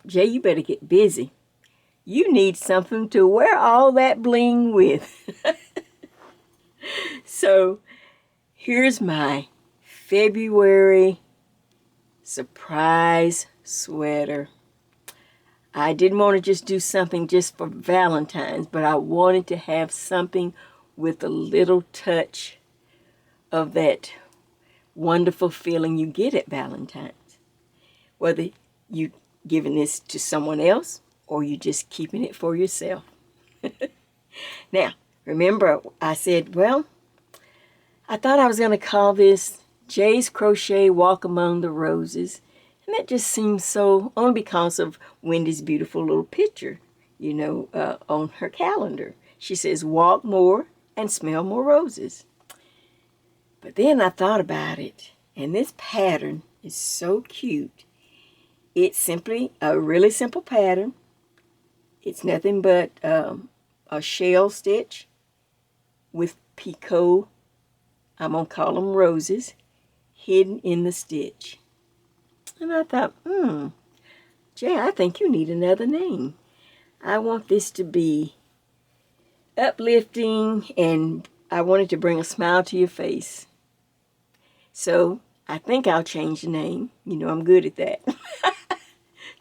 Jay, you better get busy. You need something to wear all that bling with. So here's my February surprise sweater. I didn't want to just do something just for Valentine's, but I wanted to have something with a little touch of that wonderful feeling you get at Valentine's. Whether you giving this to someone else or you just keeping it for yourself. Now, remember I said, well, I thought I was going to call this Jay's Crochet Walk Among the Roses. And that just seems so, only because of Wendy's beautiful little picture, on her calendar. She says, walk more and smell more roses. But then I thought about it, and this pattern is so cute. It's simply a really simple pattern. It's nothing but a shell stitch with picot, I'm going to call them roses, hidden in the stitch. And I thought, Jay, I think you need another name. I want this to be uplifting, and I wanted to bring a smile to your face. So I think I'll change the name. I'm good at that.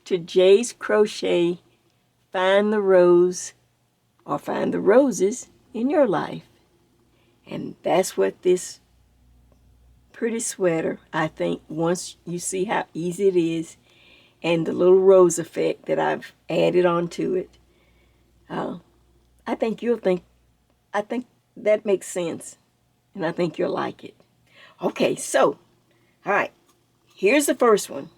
To Jay's Crochet, Find the Rose, or Find the Roses in Your Life. And that's what this pretty sweater, I think, once you see how easy it is and the little rose effect that I've added onto it, I think that makes sense, and I think you'll like it. Okay, so, all right, here's the first one.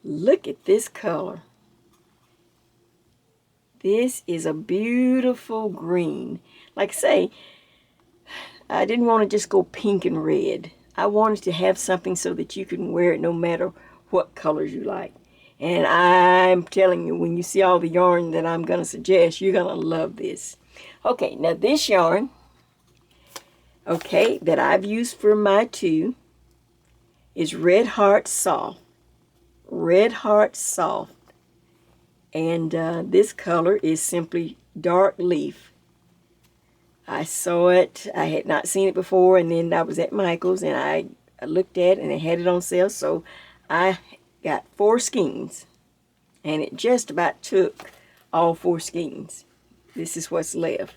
Look at this color. This is a beautiful green. Like I say, I didn't want to just go pink and red. I wanted to have something so that you can wear it no matter what colors you like. And I'm telling you, when you see all the yarn that I'm going to suggest, you're going to love this. Okay, now this yarn, that I've used for my two is Red Heart Soft. Red Heart Soft. And this color is simply Dark Leaf. I saw it. I had not seen it before, and then I was at Michael's, and I looked at it, and they had it on sale, so I got 4 skeins, and it just about took all 4 skeins. This is what's left.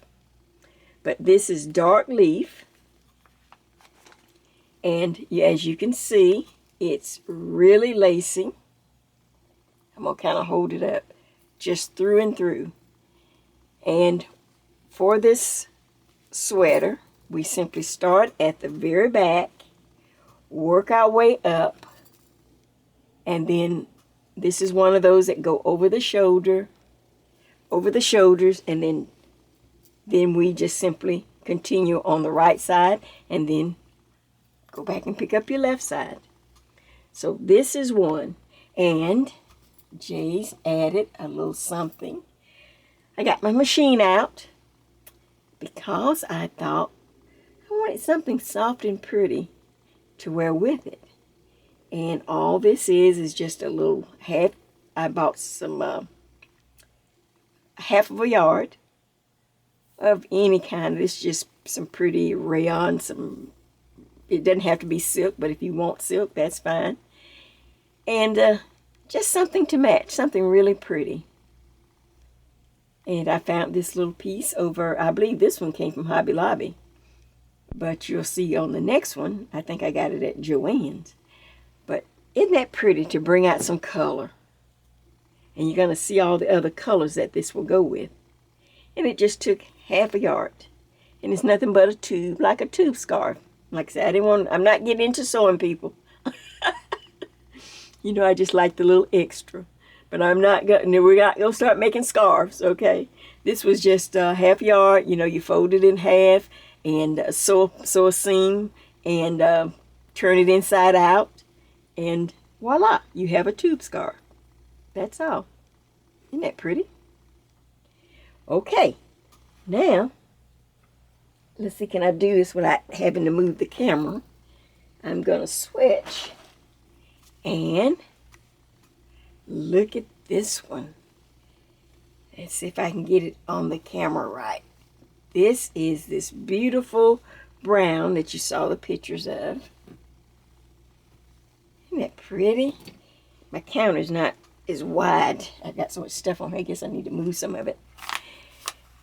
But this is Dark Leaf, and as you can see, it's really lacy. I'm going to kind of hold it up just through and through. And for this sweater, we simply start at the very back, work our way up, and then this is one of those that go over the shoulders, and then we just simply continue on the right side and then go back and pick up your left side. So this is one, and Jay's added a little something. I got my machine out because I thought I wanted something soft and pretty to wear with it. And all this is just a little half. I bought some half of a yard of any kind. It's just some pretty rayon. It doesn't have to be silk, but if you want silk, that's fine. And just something to match, something really pretty. And I found this little piece over, I believe this one came from Hobby Lobby. But you'll see on the next one, I think I got it at Joann's. But isn't that pretty to bring out some color? And you're going to see all the other colors that this will go with. And it just took half a yard. And it's nothing but a tube, like a tube scarf. Like I said, I'm not getting into sewing, people. I just like the little extra. But we're not going to start making scarves, okay? This was just half yard. You fold it in half and sew a seam and turn it inside out. And voila, you have a tube scarf. That's all. Isn't that pretty? Okay, now, let's see, can I do this without having to move the camera? I'm going to switch. And look at this one. Let's see if I can get it on the camera right. This is this beautiful brown that you saw the pictures of. Isn't that pretty? My counter's not as wide. I got so much stuff on here. I guess I need to move some of it.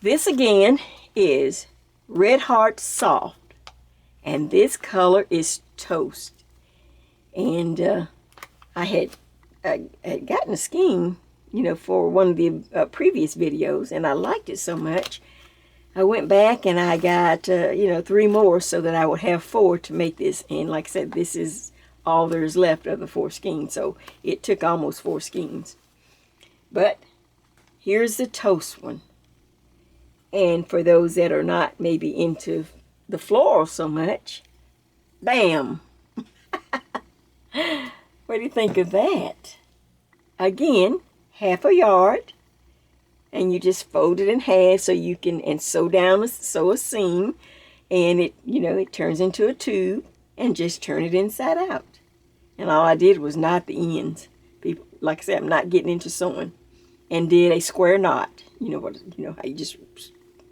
This again is Red Heart Soft. And this color is Toast. And I had gotten a skein, you know, for one of the previous videos, and I liked it so much. I went back and I got, you know, 3 more so that I would have 4 to make this. And like I said, this is all there's left of the 4 skeins. So it took almost 4 skeins. But here's the Toast one. And for those that are not maybe into the floral so much, bam! What do you think of that? Again, half a yard. And you just fold it in half so you can, and sew a seam, and it, you know, it turns into a tube, and just turn it inside out. And all I did was knot the ends. People, like I said, I'm not getting into sewing, and did a square knot. You know what? You know how you just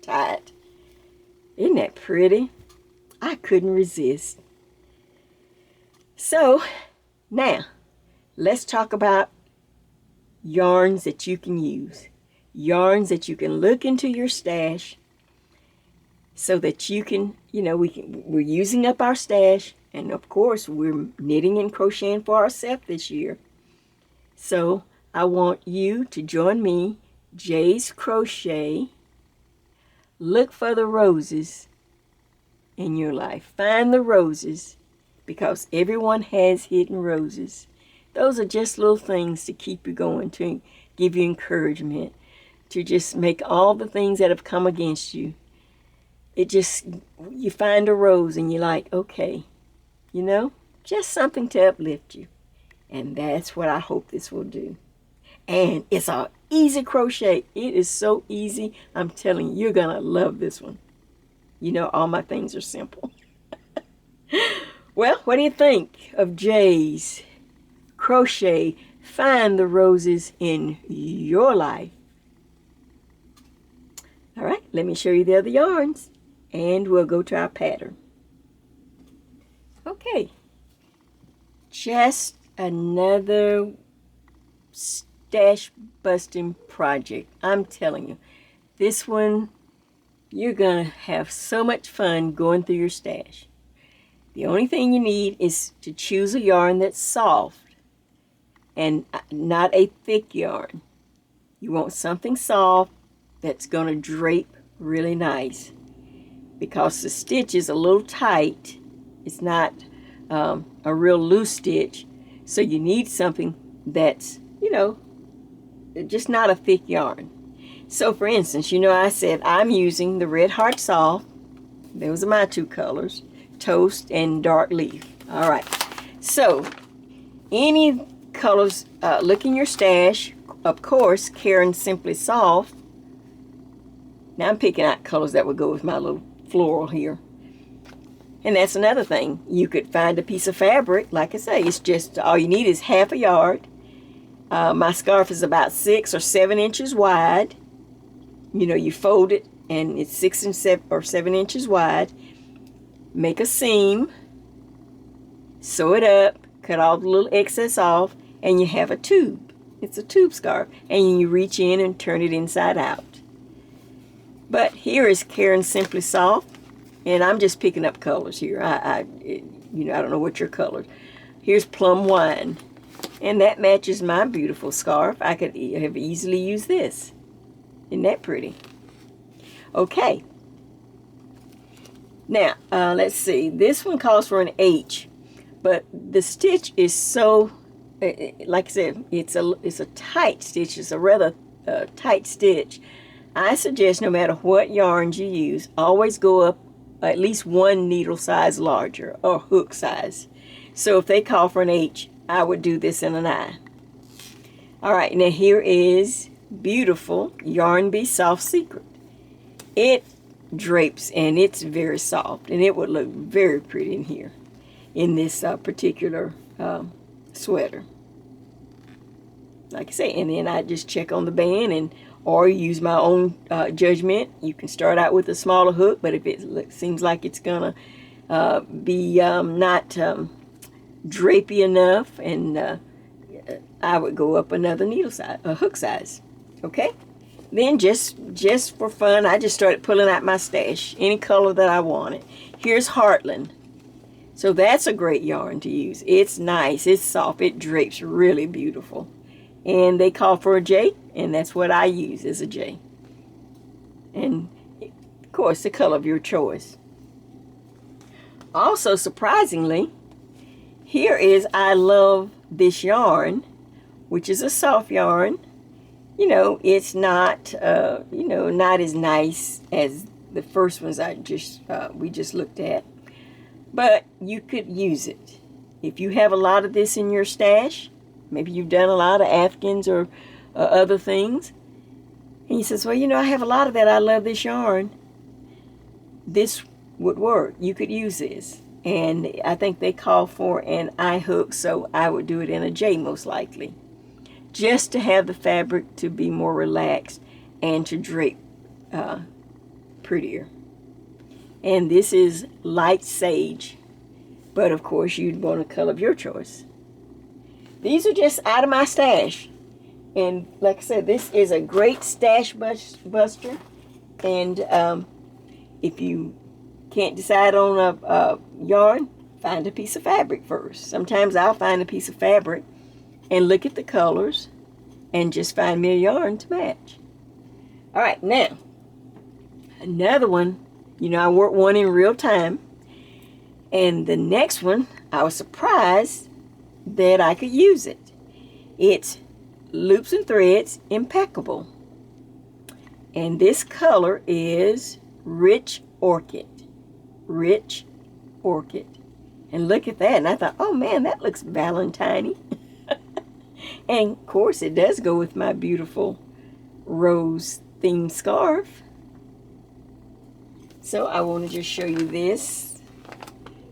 tie it. Isn't that pretty? I couldn't resist. So now let's talk about yarns that you can use. Yarns that you can look into your stash so that you can, you know, we're using up our stash, and of course we're knitting and crocheting for ourselves this year. So I want you to join me, Jay's Crochet. Look for the roses in your life. Find the roses, because everyone has hidden roses. Those are just little things to keep you going, to give you encouragement, to just make all the things that have come against you. It just, you find a rose and you're like, okay, you know, just something to uplift you. And that's what I hope this will do. And it's an easy crochet. It is so easy. I'm telling you, you're going to love this one. You know, all my things are simple. Well, what do you think of Jay's Crochet? Find the roses in your life. All right, let me show you the other yarns, and we'll go to our pattern. Okay, just another stash busting project. I'm telling you, this one, you're gonna have so much fun going through your stash. The only thing you need is to choose a yarn that's soft and not a thick yarn. You want something soft that's going to drape really nice, because the stitch is a little tight. It's not a real loose stitch, so you need something that's, you know, just not a thick yarn. So for instance, you know, I said I'm using the Red Heart Soft. Those are my 2 colors, Toast and Dark Leaf. All right, so any colors, look in your stash. Of course, Karen Simply Soft. Now I'm picking out colors that would go with my little floral here. And that's another thing. You could find a piece of fabric. Like I say, it's just, all you need is half a yard. My scarf is about 6 or 7 inches wide. You know, you fold it and it's 6 or 7 inches wide. Make a seam. Sew it up. Cut all the little excess off. And you have a tube. It's a tube scarf. And you reach in and turn it inside out. But here is Karen Simply Soft, and I'm just picking up colors here. You know, I don't know what your color. Here's Plum Wine, and that matches my beautiful scarf. I could have easily used this. Isn't that pretty? Okay. Now, let's see. This one calls for an H, but the stitch is so, like I said, it's a tight stitch. It's a rather tight stitch. I suggest no matter what yarns you use, always go up at least 1 needle size larger, or hook size. So if they call for an H, I would do this in an I. All right, now here is beautiful Yarn Bee Soft Secret. It drapes and it's very soft, and it would look very pretty in here, in this particular sweater. like I say, and then I just check on the band, and or use my own judgment. You can start out with a smaller hook, but if it seems like it's gonna be not drapey enough, and I would go up another needle size, hook size. Okay. Then just for fun, I just started pulling out my stash, any color that I wanted. Here's Heartland. So that's a great yarn to use. It's nice, it's soft, it drapes really beautiful. And they call for a J, and that's what I use, is a J. And of course, the color of your choice. Also, surprisingly, here is I Love This Yarn, which is a soft yarn. You know, it's not, you know, not as nice as the first ones we just looked at. But you could use it. If you have a lot of this in your stash, maybe you've done a lot of Afghans or other things, and he says, well, you know, I have a lot of that. I love this yarn. This would work. You could use this. And I think they call for an I hook, so I would do it in a J most likely. Just to have the fabric to be more relaxed and to drape prettier. And this is light sage, but of course you'd want a color of your choice. These are just out of my stash, and like I said, this is a great stash buster. And if you can't decide on a yarn, find a piece of fabric first. Sometimes I'll find a piece of fabric and look at the colors and just find me a yarn to match. All right, now another one. You know, I worked one in real time, and the next one, I was surprised that I could use it. It's Loops and Threads Impeccable, and this color is Rich Orchid. Rich Orchid. And look at that, and I thought, oh man, that looks Valentine-y. And of course, it does go with my beautiful rose themed scarf. So I want to just show you this.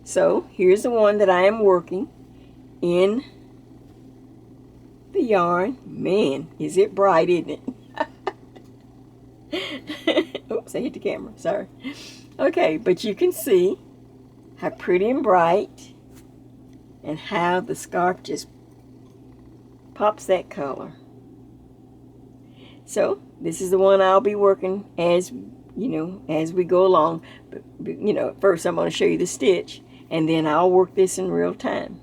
So here's the one that I am working in the yarn. Man, is it bright, isn't it? Oops, I hit the camera, sorry. Okay, but you can see how pretty and bright, and how the scarf just pops that color. So this is the one I'll be working as as we go along. But you know, first I'm going to show you the stitch, and then I'll work this in real time.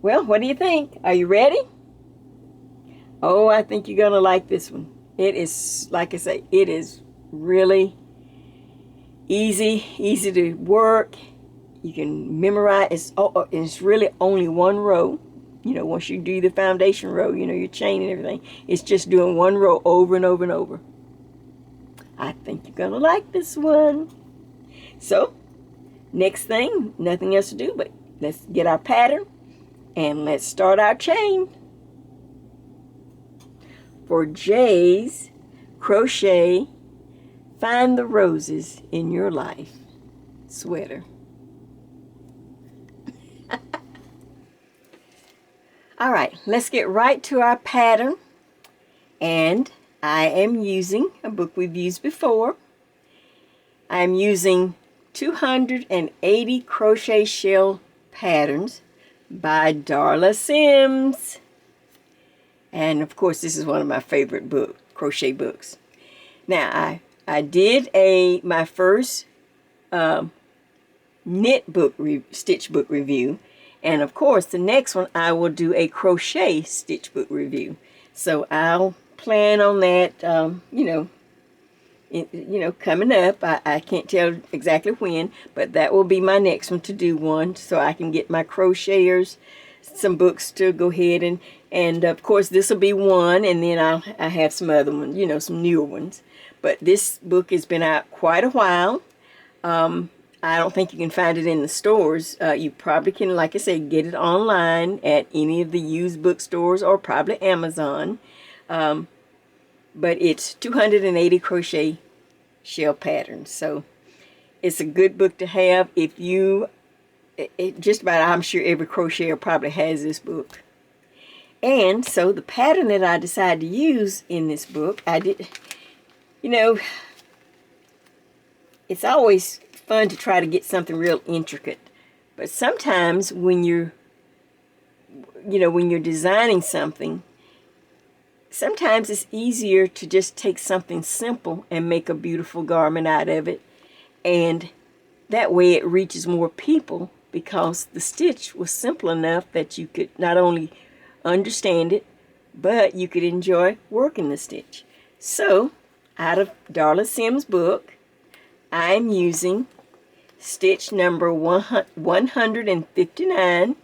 Well, what do you think? Are you ready? Oh, I think you're going to like this one. It is, like I say, it is really easy to work. You can memorize. It's really only one row. You know, once you do the foundation row, you know, your chain and everything, it's just doing one row over and over and over. I think you're going to like this one. So, next thing, nothing else to do, but let's get our pattern and let's start our chain. For Jay's Crochet Find the Roses in Your Life sweater. All right, let's get right to our pattern. And I am using a book we've used before. I'm using 280 Crochet Shell Patterns by Darla Sims. And of course, this is one of my favorite crochet books. Now, I did my first knit book, stitch book review. And of course, the next one, I will do a crochet stitch book review. So I'll plan on that, coming up. I can't tell exactly when, but that will be my next one to do one, so I can get my crocheters some books to go ahead and of course this will be one, and then I have some other ones, some newer ones. But this book has been out quite a while. I don't think you can find it in the stores. You probably can, like I said, get it online at any of the used bookstores or probably Amazon. But it's 280 crochet shell patterns. So it's a good book to have if you, just about, I'm sure every crocheter probably has this book. And so the pattern that I decided to use in this book, you know, it's always fun to try to get something real intricate. But sometimes when you're designing something, sometimes it's easier to just take something simple and make a beautiful garment out of it. And that way it reaches more people because the stitch was simple enough that you could not only understand it, but you could enjoy working the stitch. So, out of Darla Sims' book, I'm using stitch number 159,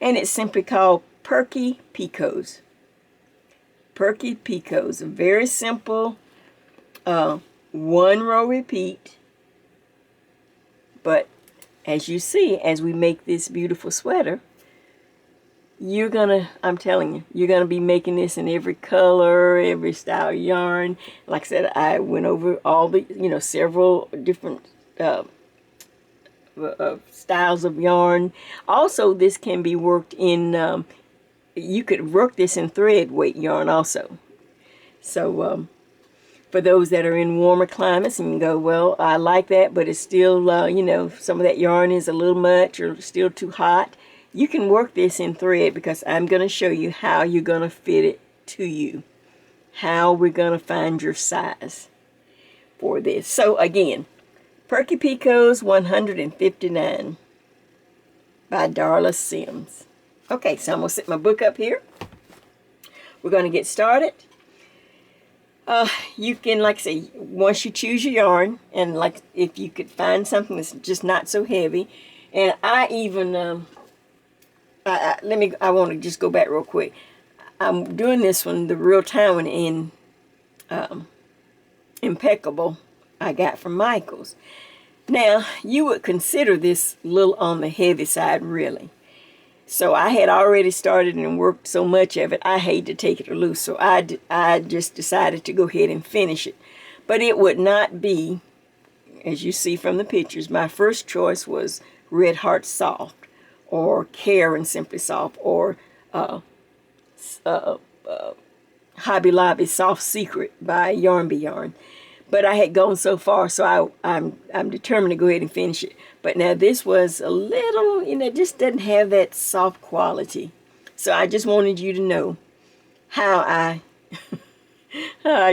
and it's simply called Perky Picots. Perky Picots, a very simple one row repeat, but as you see, as we make this beautiful sweater, I'm telling you, you're gonna be making this in every color, every style of yarn. Like I said, I went over all the, several different styles of yarn. Also, this can be worked in, you could work this in thread weight yarn also. So, for those that are in warmer climates and you go, well, I like that, but it's still, some of that yarn is a little much or still too hot. You can work this in thread because I'm going to show you how you're going to fit it to you. How we're going to find your size for this. So again, Perky Picots 159 by Darla Sims. Okay, so I'm going to set my book up here. We're going to get started. You can, like I say, once you choose your yarn, and like if you could find something that's just not so heavy, and I even, I want to just go back real quick. I'm doing this one, the Real Time one, in Impeccable I got from Michaels. Now, you would consider this a little on the heavy side, really. So I had already started and worked so much of it, I hate to take it loose. So I just decided to go ahead and finish it. But it would not be, as you see from the pictures, my first choice was Red Heart Soft, or Care and Simply Soft, or Hobby Lobby Soft Secret by Yarn Be Yarn. But I had gone so far, so I'm determined to go ahead and finish it. But now this was a little, just doesn't have that soft quality. So I just wanted you to know how I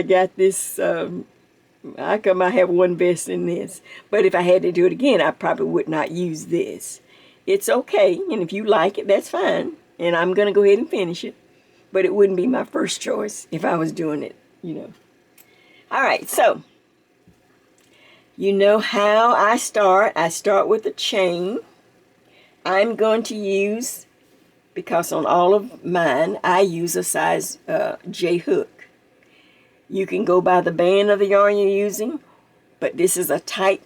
got this. How come I have one vest in this? But if I had to do it again, I probably would not use this. It's okay, and if you like it, that's fine. And I'm going to go ahead and finish it. But it wouldn't be my first choice if I was doing it, All right, so you know how I start. I start with a chain. I'm going to use, because on all of mine, I use a size J hook. You can go by the band of the yarn you're using, but this is a tight,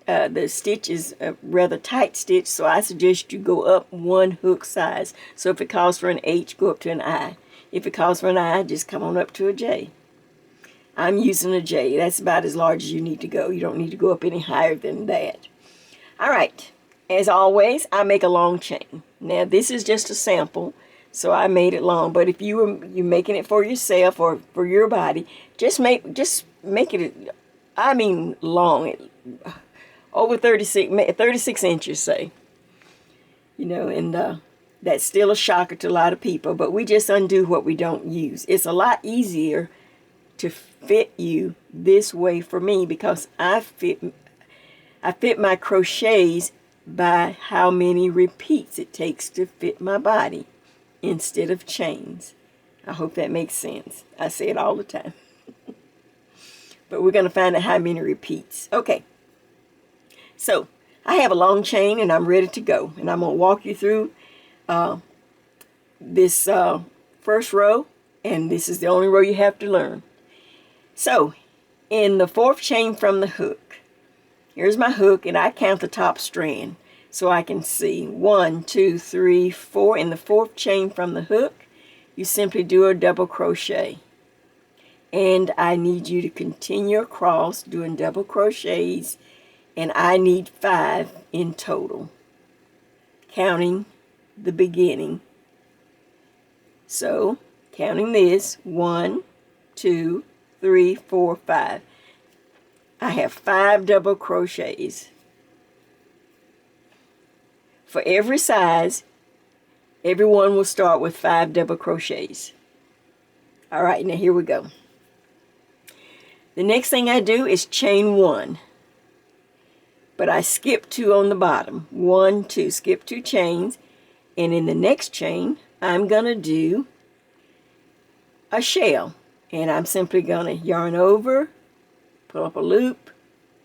the stitch is a rather tight stitch, so I suggest you go up one hook size. So if it calls for an H, go up to an I. If it calls for an I, just come on up to a J. I'm using a J. That's about as large as you need to go. You don't need to go up any higher than that. All right. As always, I make a long chain. Now, this is just a sample, so I made it long. But if you're making it for yourself or for your body, just make it, I mean, long. Over 36 inches, say. And that's still a shocker to a lot of people. But we just undo what we don't use. It's a lot easier to fit you this way for me because I fit my crochets by how many repeats it takes to fit my body instead of chains. I hope that makes sense. I say it all the time. But we're going to find out how many repeats. Okay. So I have a long chain and I'm ready to go. And I'm going to walk you through this first row. And this is the only row you have to learn. So, in the fourth chain from the hook, here's my hook, and I count the top strand so I can see 1, 2, 3, 4. In the fourth chain from the hook, you simply do a double crochet. And I need you to continue across doing double crochets, and I need 5 in total, counting the beginning So, counting this, 1, 2, 3, 4, 5. I have 5 double crochets. For every size, everyone will start with 5 double crochets. All right, now here we go. The next thing I do is chain 1. But I skip 2 on the bottom. 1, 2, skip 2 chains. And in the next chain, I'm going to do a shell. And I'm simply going to yarn over, pull up a loop,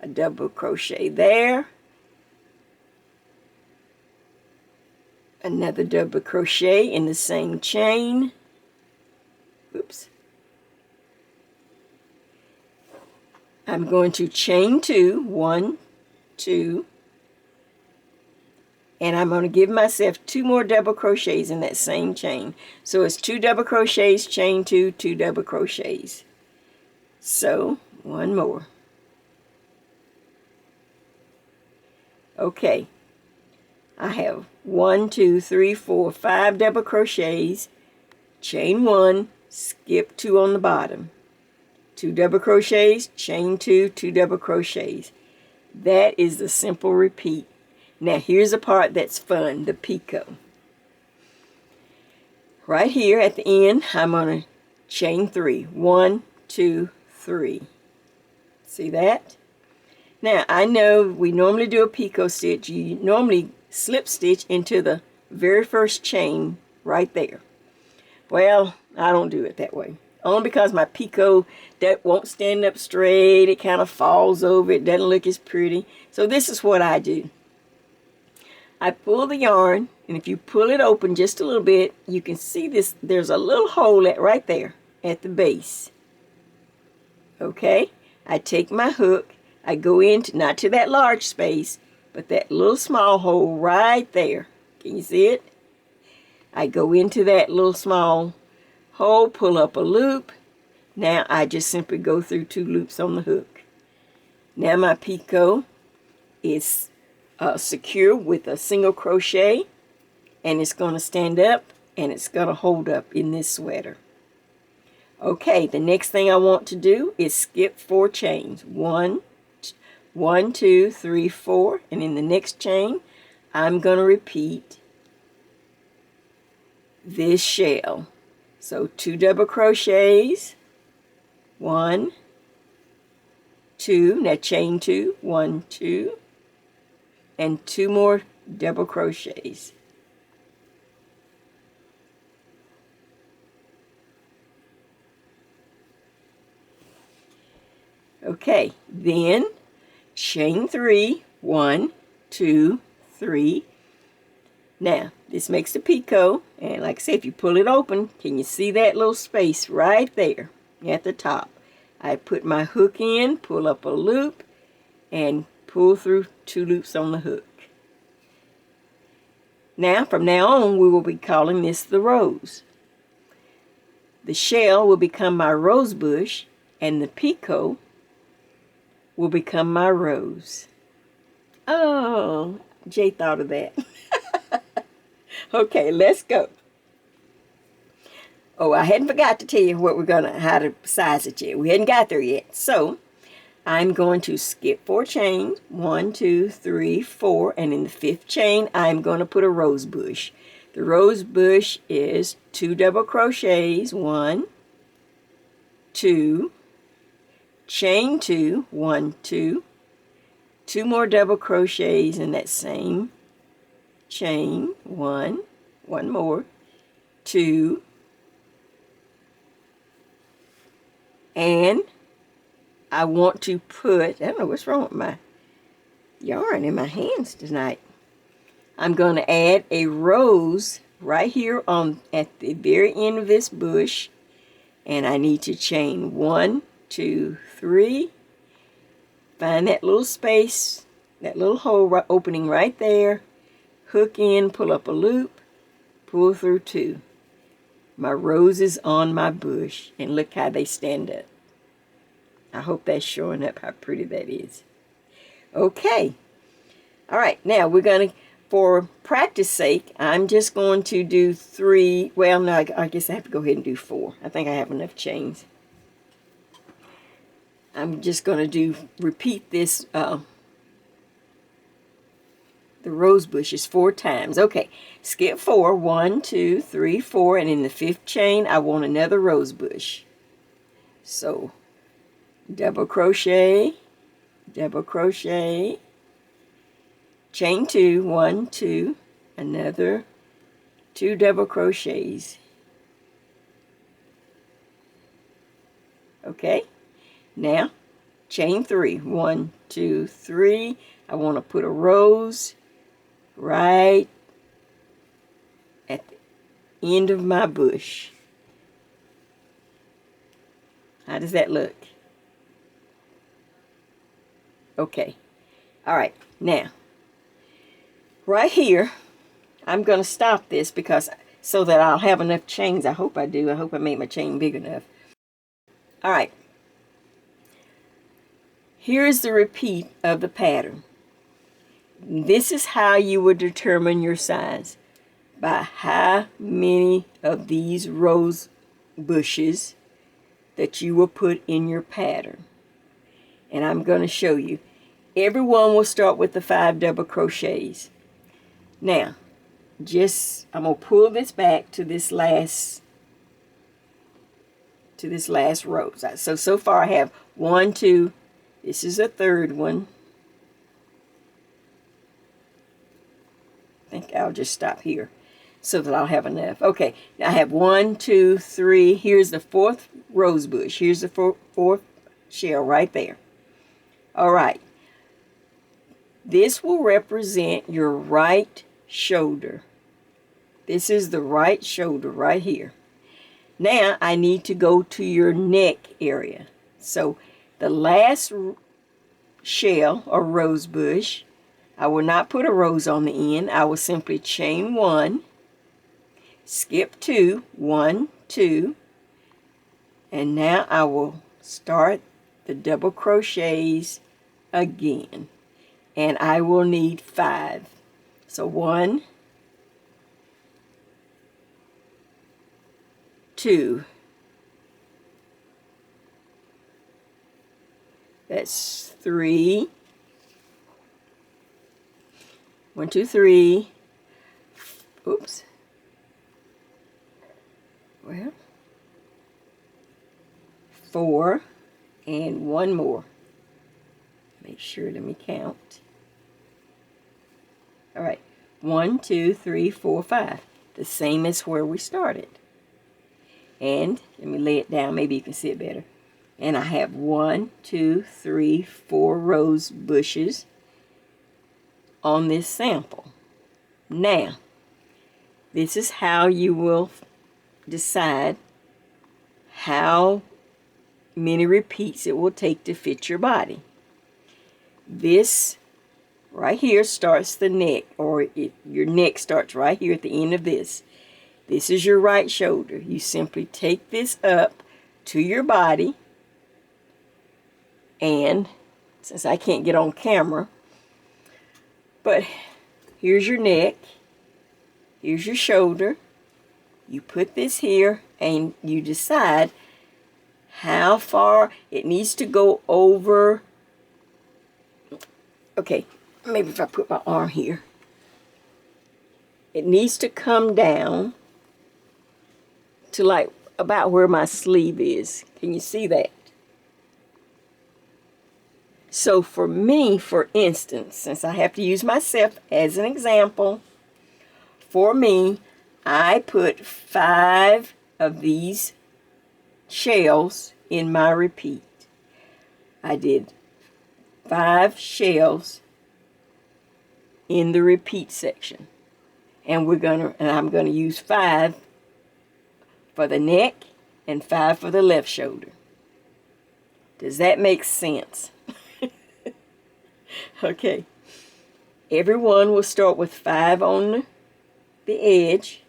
a double crochet there, another double crochet in the same chain. Oops. I'm going to chain 2, 1, 2, and I'm going to give myself 2 more double crochets in that same chain. So it's 2 double crochets, chain 2, 2 double crochets. So 1 more. Okay, I have 1, 2, 3, 4, 5 double crochets, chain 1, skip 2 on the bottom, 2 double crochets, chain 2, 2 double crochets. That is the simple repeat. Now here's a part that's fun, the picot. Right here at the end, I'm going to chain 3. 1, 2, 3. See that? Now I know we normally do a picot stitch. You normally slip stitch into the very first chain right there. Well, I don't do it that way. Only because my picot that won't stand up straight. It kind of falls over. It doesn't look as pretty. So this is what I do. I pull the yarn, and if you pull it open just a little bit, you can see this. There's a little hole right there at the base. Okay? I take my hook. I go into, not to that large space, but that little small hole right there. Can you see it? I go into that little small hole, pull up a loop. Now I just simply go through 2 loops on the hook. Now my picot is secure with a single crochet, and it's going to stand up and it's going to hold up in this sweater. Okay, the next thing I want to do is skip 4 chains. 1, 2, 3, 4, and in the next chain I'm going to repeat this shell. So 2 double crochets, 1, 2, now chain 2, 1, 2, and 2 more double crochets. Okay, then chain 3, 1, 2, 3. Now, this makes the picot, and like I said, if you pull it open, can you see that little space right there at the top? I put my hook in, pull up a loop, and pull through 2 loops on the hook. Now, from now on, we will be calling this the rose. The shell will become my rose bush, and the picot will become my rose. Oh, Jay thought of that. Okay, let's go. Oh, I hadn't forgot to tell you how to size it yet. We hadn't got there yet. So, I'm going to skip 4 chains. 1, 2, 3, 4. And in the 5th chain, I'm going to put a rose bush. The rose bush is 2 double crochets. 1, 2, chain 2, 1, 2. 2 more double crochets in that same chain. 1 more, 2, and I want to put, I don't know what's wrong with my yarn in my hands tonight. I'm going to add a rose right here at the very end of this bush, and I need to chain 1, 2, 3. Find that little space, that little hole opening right there. Hook in, pull up a loop, pull through 2. My rose is on my bush, and look how they stand up. I hope that's showing up how pretty that is. Okay. All right, now we're going to for practice sake, I'm just going to do 3. Well, no, I guess I have to go ahead and do 4. I think I have enough chains. I'm just going to repeat this, the rose bushes 4 times. Okay, skip 4. 1, 2, 3, 4, and in the 5th chain, I want another rose bush. So, double crochet, chain 2, 1, 2, another 2 double crochets. Okay, now chain 3, 1, 2, 3. I want to put a rose right at the end of my bush. How does that look? Okay, all right, now right here I'm going to stop this because so that I'll have enough chains. I hope I do. I hope I made my chain big enough. All right, here is the repeat of the pattern. This is how you would determine your size, by how many of these rose bushes that you will put in your pattern. And I'm going to show you. Everyone will start with the 5 double crochets. Now, I'm going to pull this back to this last row. So far I have 1, 2, this is a 3rd one. I think I'll just stop here so that I'll have enough. Okay, now I have 1, 2, 3. Here's the 4th rose bush. Here's the 4th shell right there. All right. This will represent your right shoulder. This is the right shoulder right here. Now I need to go to your neck area. So the last shell or rose bush, I will not put a rose on the end. I will simply chain 1, skip 2, 1, 2, and now I will start the double crochets again. And I will need 5. So 1, 2. That's 3. 1, 2, 3. Oops. Well, 4 and 1 more. Make sure, let me count. All right, 1, 2, 3, 4, 5. The same as where we started. And let me lay it down, maybe you can see it better. And I have 1, 2, 3, 4 rose bushes on this sample. Now, this is how you will decide how many repeats it will take to fit your body. This right here starts the neck, or your neck starts right here at the end of this. This is your right shoulder. You simply take this up to your body, and since I can't get on camera, but here's your neck, here's your shoulder. You put this here and you decide how far it needs to go over. Okay, maybe if I put my arm here. It needs to come down to like about where my sleeve is. Can you see that? So for me, for instance, since I have to use myself as an example, for me, I put 5 of these shells in my repeat. I did 5 shells in the repeat section. And I'm gonna use 5 for the neck and 5 for the left shoulder. Does that make sense? Okay. Everyone will start with 5 on the edge.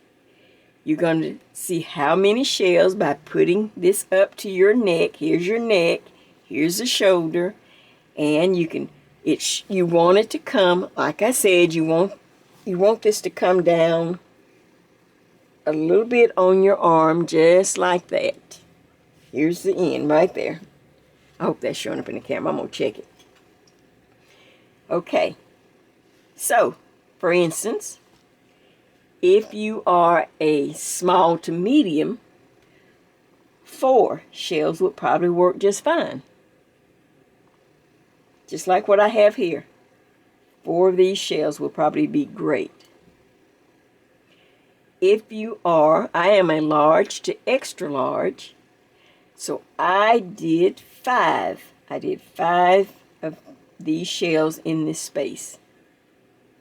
You're going to see how many shells by putting this up to your neck. Here's your neck. Here's the shoulder. And you want it to come, like I said, you want you want this to come down a little bit on your arm, just like that. Here's the end right there. I hope that's showing up in the camera. I'm going to check it. Okay. So, for instance, if you are a small to medium, 4 shells would probably work just fine. Just like what I have here. 4 of these shells will probably be great. If you are, I am a large to extra large, so I did 5. I did 5 of these shells in this space.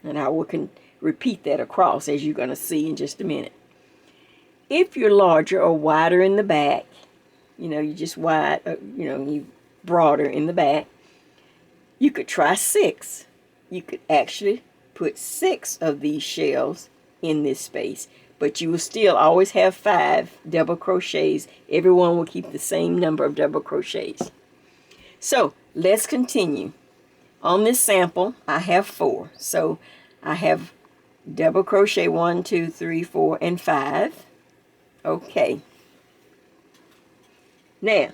And I can repeat that across, as you're going to see in just a minute. If you're larger or wider in the back, you just wide, you broader in the back, you could try 6. You could actually put 6 of these shells in this space, but you will still always have 5 double crochets. Everyone will keep the same number of double crochets. So let's continue. On this sample, I have 4. So I have double crochet 1, 2, 3, 4, and 5. Okay. Now,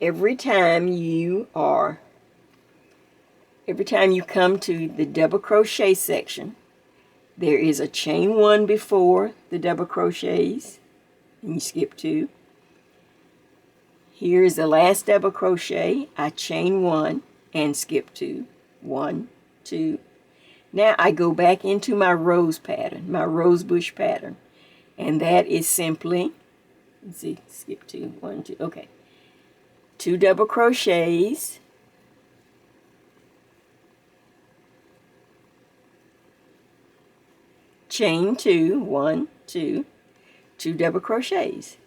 every time you come to the double crochet section, there is a chain 1 before the double crochets, and you skip 2. Here is the last double crochet. I chain 1 and skip 2. 1, 2. Now I go back into my rose pattern, my rose bush pattern, and that is simply, let's see, skip 2, 1, 2, okay. 2 double crochets, chain 2, 1, 2, 2 double crochets.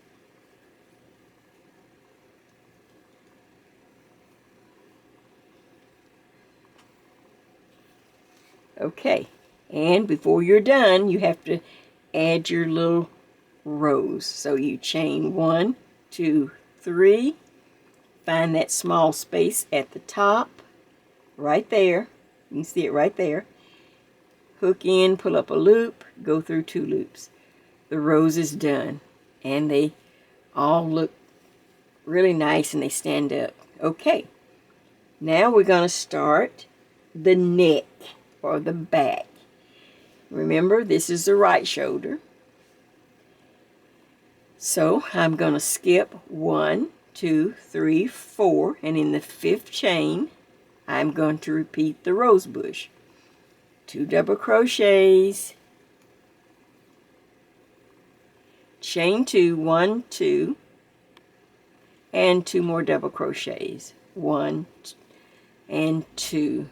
Okay, and before you're done, you have to add your little rows. So you chain 1, 2, 3, find that small space at the top, right there. You can see it right there. Hook in, pull up a loop, go through 2 loops. The rose is done, and they all look really nice and they stand up. Okay, now we're going to start the neck or the back. Remember, this is the right shoulder. So I'm going to skip 1, 2, 3, 4, and in the 5th chain, I'm going to repeat the rose bush. 2 double crochets, chain 2, 1, 2, and 2 more double crochets. 1 and 2.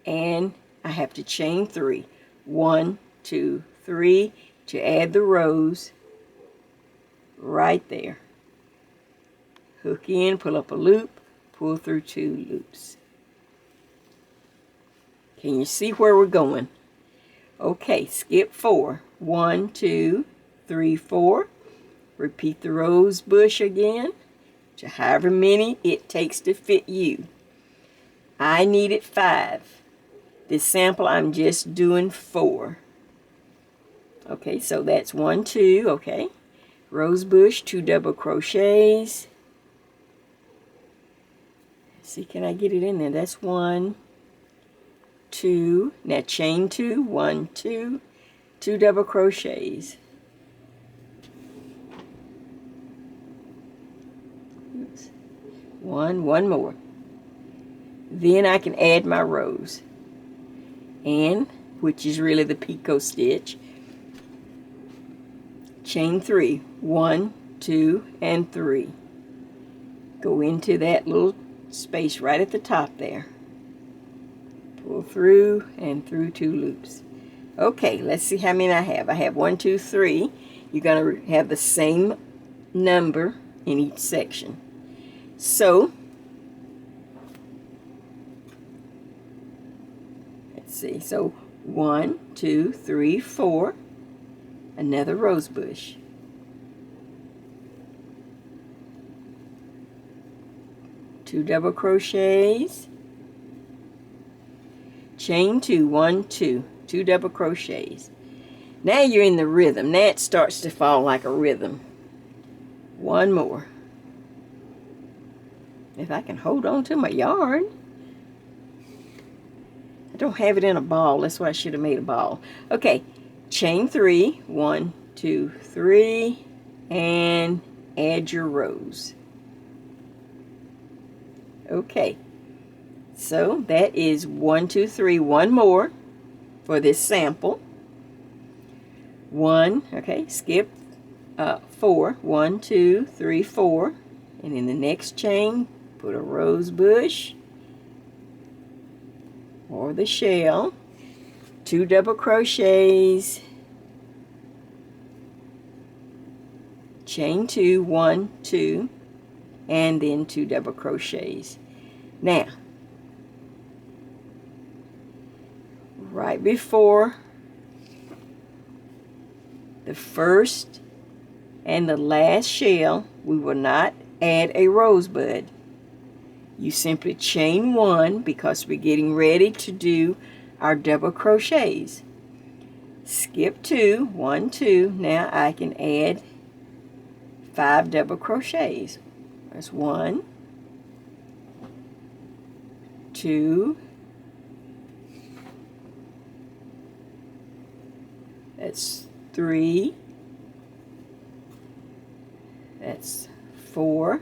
And I have to chain 3. 1, 2, 3 to add the rose right there. Hook in, pull up a loop, pull through 2 loops. Can you see where we're going? Okay, skip 4. 1, 2, 3, 4. Repeat the rose bush again to however many it takes to fit you. I needed 5. This sample, I'm just doing 4. Okay, so that's 1, 2, okay. Rose bush, 2 double crochets. Let's see, can I get it in there? That's 1, 2. Now chain 2, 1, 2, 2 double crochets. Oops. One more. Then I can add my rose. And, which is really the picot stitch, chain 3, 1, 2, and 3. Go into that little space right at the top there. Pull through and through 2 loops. Okay, let's see how many I have. I have 1, 2, 3. You're going to have the same number in each section. So, see, so 1, 2, 3, 4, another rose bush. Two double crochets, chain 2, 1, 2, 2 double crochets. Now you're in the rhythm. Now it starts to fall like a rhythm. One more. If I can hold on to my yarn. I don't have it in a ball. That's why I should have made a ball. Okay, chain 3, 1, 2, 3, and add your rows. Okay, so that is 1, 2, 3, one more for this sample. 1, okay, skip 4, 1, 2, 3, 4, and in the next chain put a rose bush or the shell, 2 double crochets, chain 2, 1, 2, and then 2 double crochets. Now, right before the first and the last shell, we will not add a rosebud. You simply chain 1 because we're getting ready to do our double crochets. Skip 2, 1, 2. Now I can add 5 double crochets. That's 1, 2, that's 3, that's 4,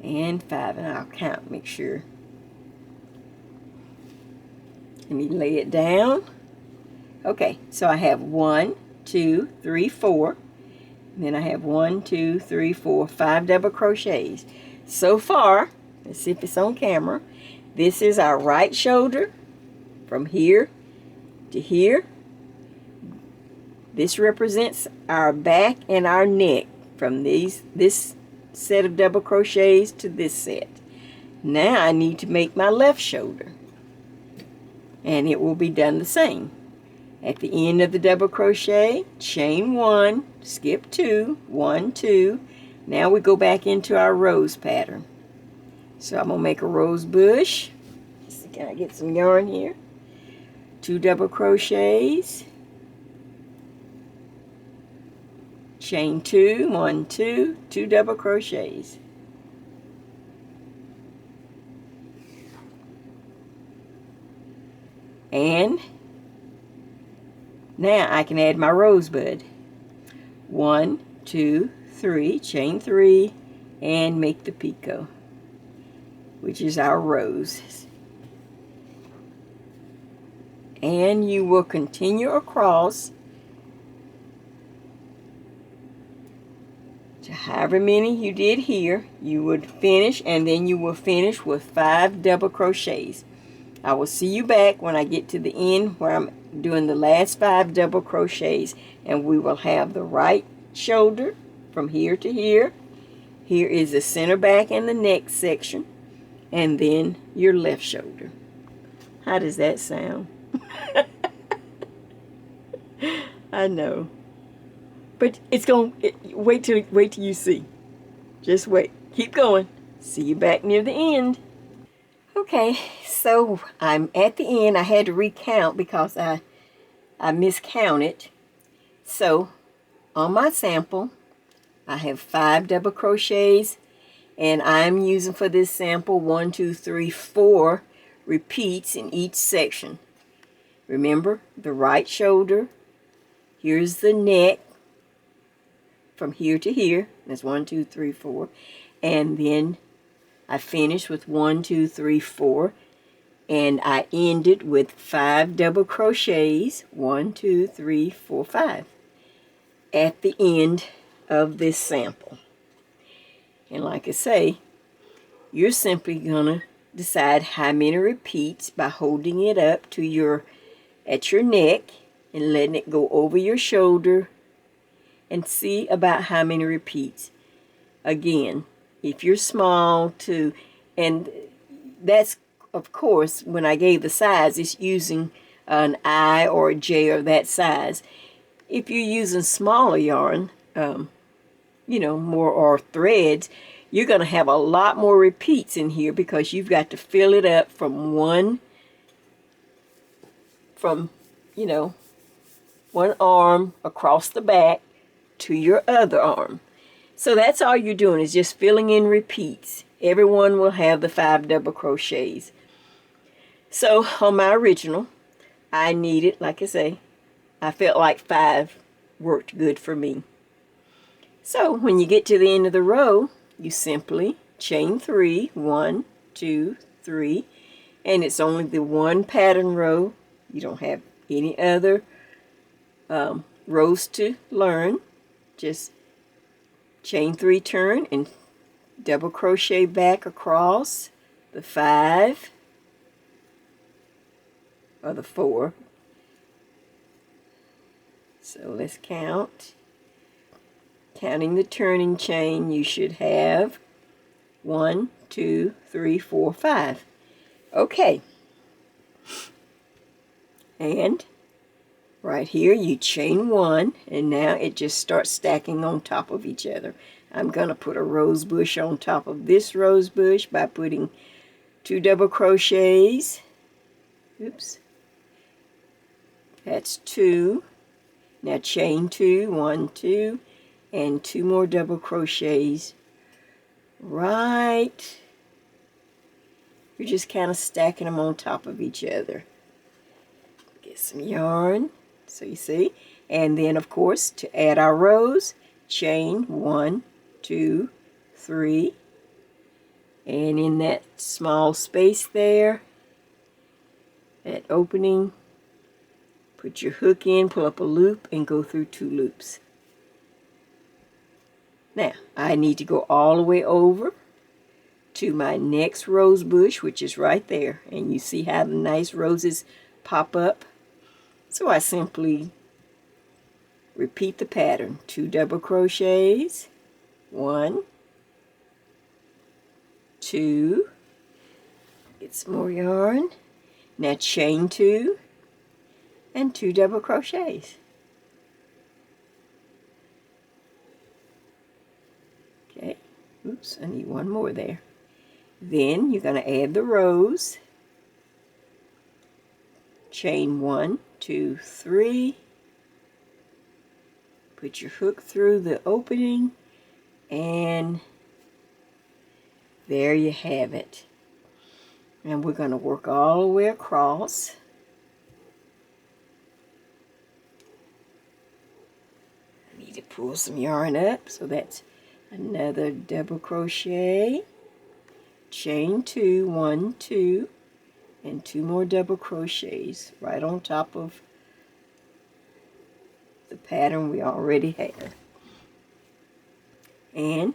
and 5, and I'll count, make sure. Let me lay it down. Okay, so I have 1, 2, 3, 4. And then I have 1, 2, 3, 4, 5 double crochets. So far, let's see if it's on camera. This is our right shoulder from here to here. This represents our back and our neck from this set of double crochets to this set. Now I need to make my left shoulder, and it will be done the same. At the end of the double crochet, chain 1, skip 2, 1, 2. Now we go back into our rose pattern. So I'm going to make a rose bush. Let's see, can I get some yarn here? 2 double crochets, chain 2, 1, 2, 2 double crochets. And now I can add my rosebud. 1, 2, 3, chain 3, and make the picot, which is our rose. And you will continue across to however many you did here. You would finish, and then you will finish with 5 double crochets. I will see you back when I get to the end where I'm doing the last 5 double crochets, and we will have the right shoulder from here to here. Here is the center back and the neck section, and then your left shoulder. How does that sound? I know, but it's going wait till you see. Just wait, keep going. See you back near the end. Okay, so I'm at the end. I had to recount because I miscounted. So on my sample, I have 5 double crochets, and I'm using for this sample 1, 2, 3, 4 repeats in each section. Remember, the right shoulder, here's the neck from here to here. That's 1, 2, 3, 4, and then I finished with 1, 2, 3, 4, and I ended with 5 double crochets, 1, 2, 3, 4, 5, at the end of this sample. And like I say, you're simply gonna decide how many repeats by holding it up to at your neck and letting it go over your shoulder, and see about how many repeats. Again, if you're small too, and that's, of course, when I gave the size, it's using an I or a J or that size. If you're using smaller yarn, more or threads, you're going to have a lot more repeats in here because you've got to fill it up from one from, you know, one arm across the back to your other arm. So that's all you're doing, is just filling in repeats. Everyone will have the 5 double crochets. So on my original, I needed, like I say, I felt like 5 worked good for me. So when you get to the end of the row, you simply chain 3, 1, 2, 3, and it's only the one pattern row. You don't have any other rows to learn. Just chain 3, turn, and double crochet back across the 5 or the 4. So let's count. Counting the turning chain, you should have 1, 2, 3, 4, 5. Okay. And right here you chain 1, and now it just starts stacking on top of each other. I'm going to put a rose bush on top of this rose bush by putting 2 double crochets. Oops. That's 2. Now chain 2, 1, 2, and 2 more double crochets. Right. You're just kind of stacking them on top of each other. Get some yarn, so you see. And then, of course, to add our rows, chain 1, 2, 3. And in that small space there, that opening, put your hook in, pull up a loop, and go through 2 loops. Now, I need to go all the way over to my next rose bush, which is right there. And you see how the nice roses pop up? So I simply repeat the pattern. 2 double crochets, 1, 2, get some more yarn. Now chain 2 and 2 double crochets. Okay, oops, I need one more there. Then you're going to add the rows. Chain 1, 2, 3. Put your hook through the opening, and there you have it. And we're going to work all the way across. I need to pull some yarn up, so that's another double crochet. Chain 2, 1, 2, and 2 more double crochets right on top of the pattern we already have. And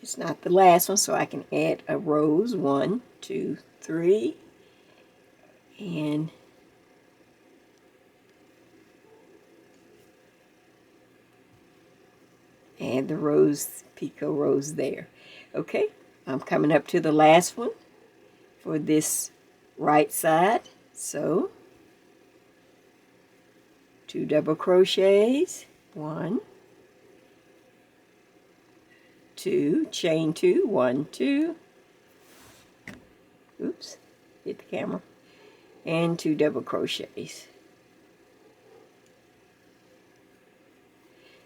it's not the last one, so I can add a rose. 1, 2, 3, and add the rose, picot rose there. Okay, I'm coming up to the last one for this right side. So 2 double crochets, 1, 2, chain 2, 1, 2, oops, hit the camera, and 2 double crochets.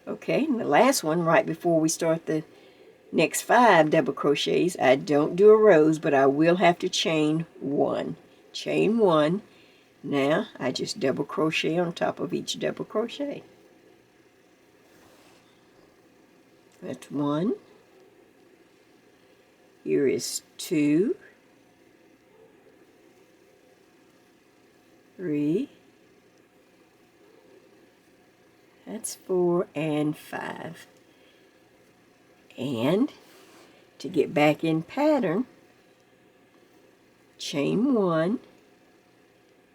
Okay, and the last one, right before we start the next 5 double crochets, I don't do a rose, but I will have to chain 1. Chain 1. Now I just double crochet on top of each double crochet. That's 1. Here is 2, 3, that's 4, and 5. And to get back in pattern, chain 1.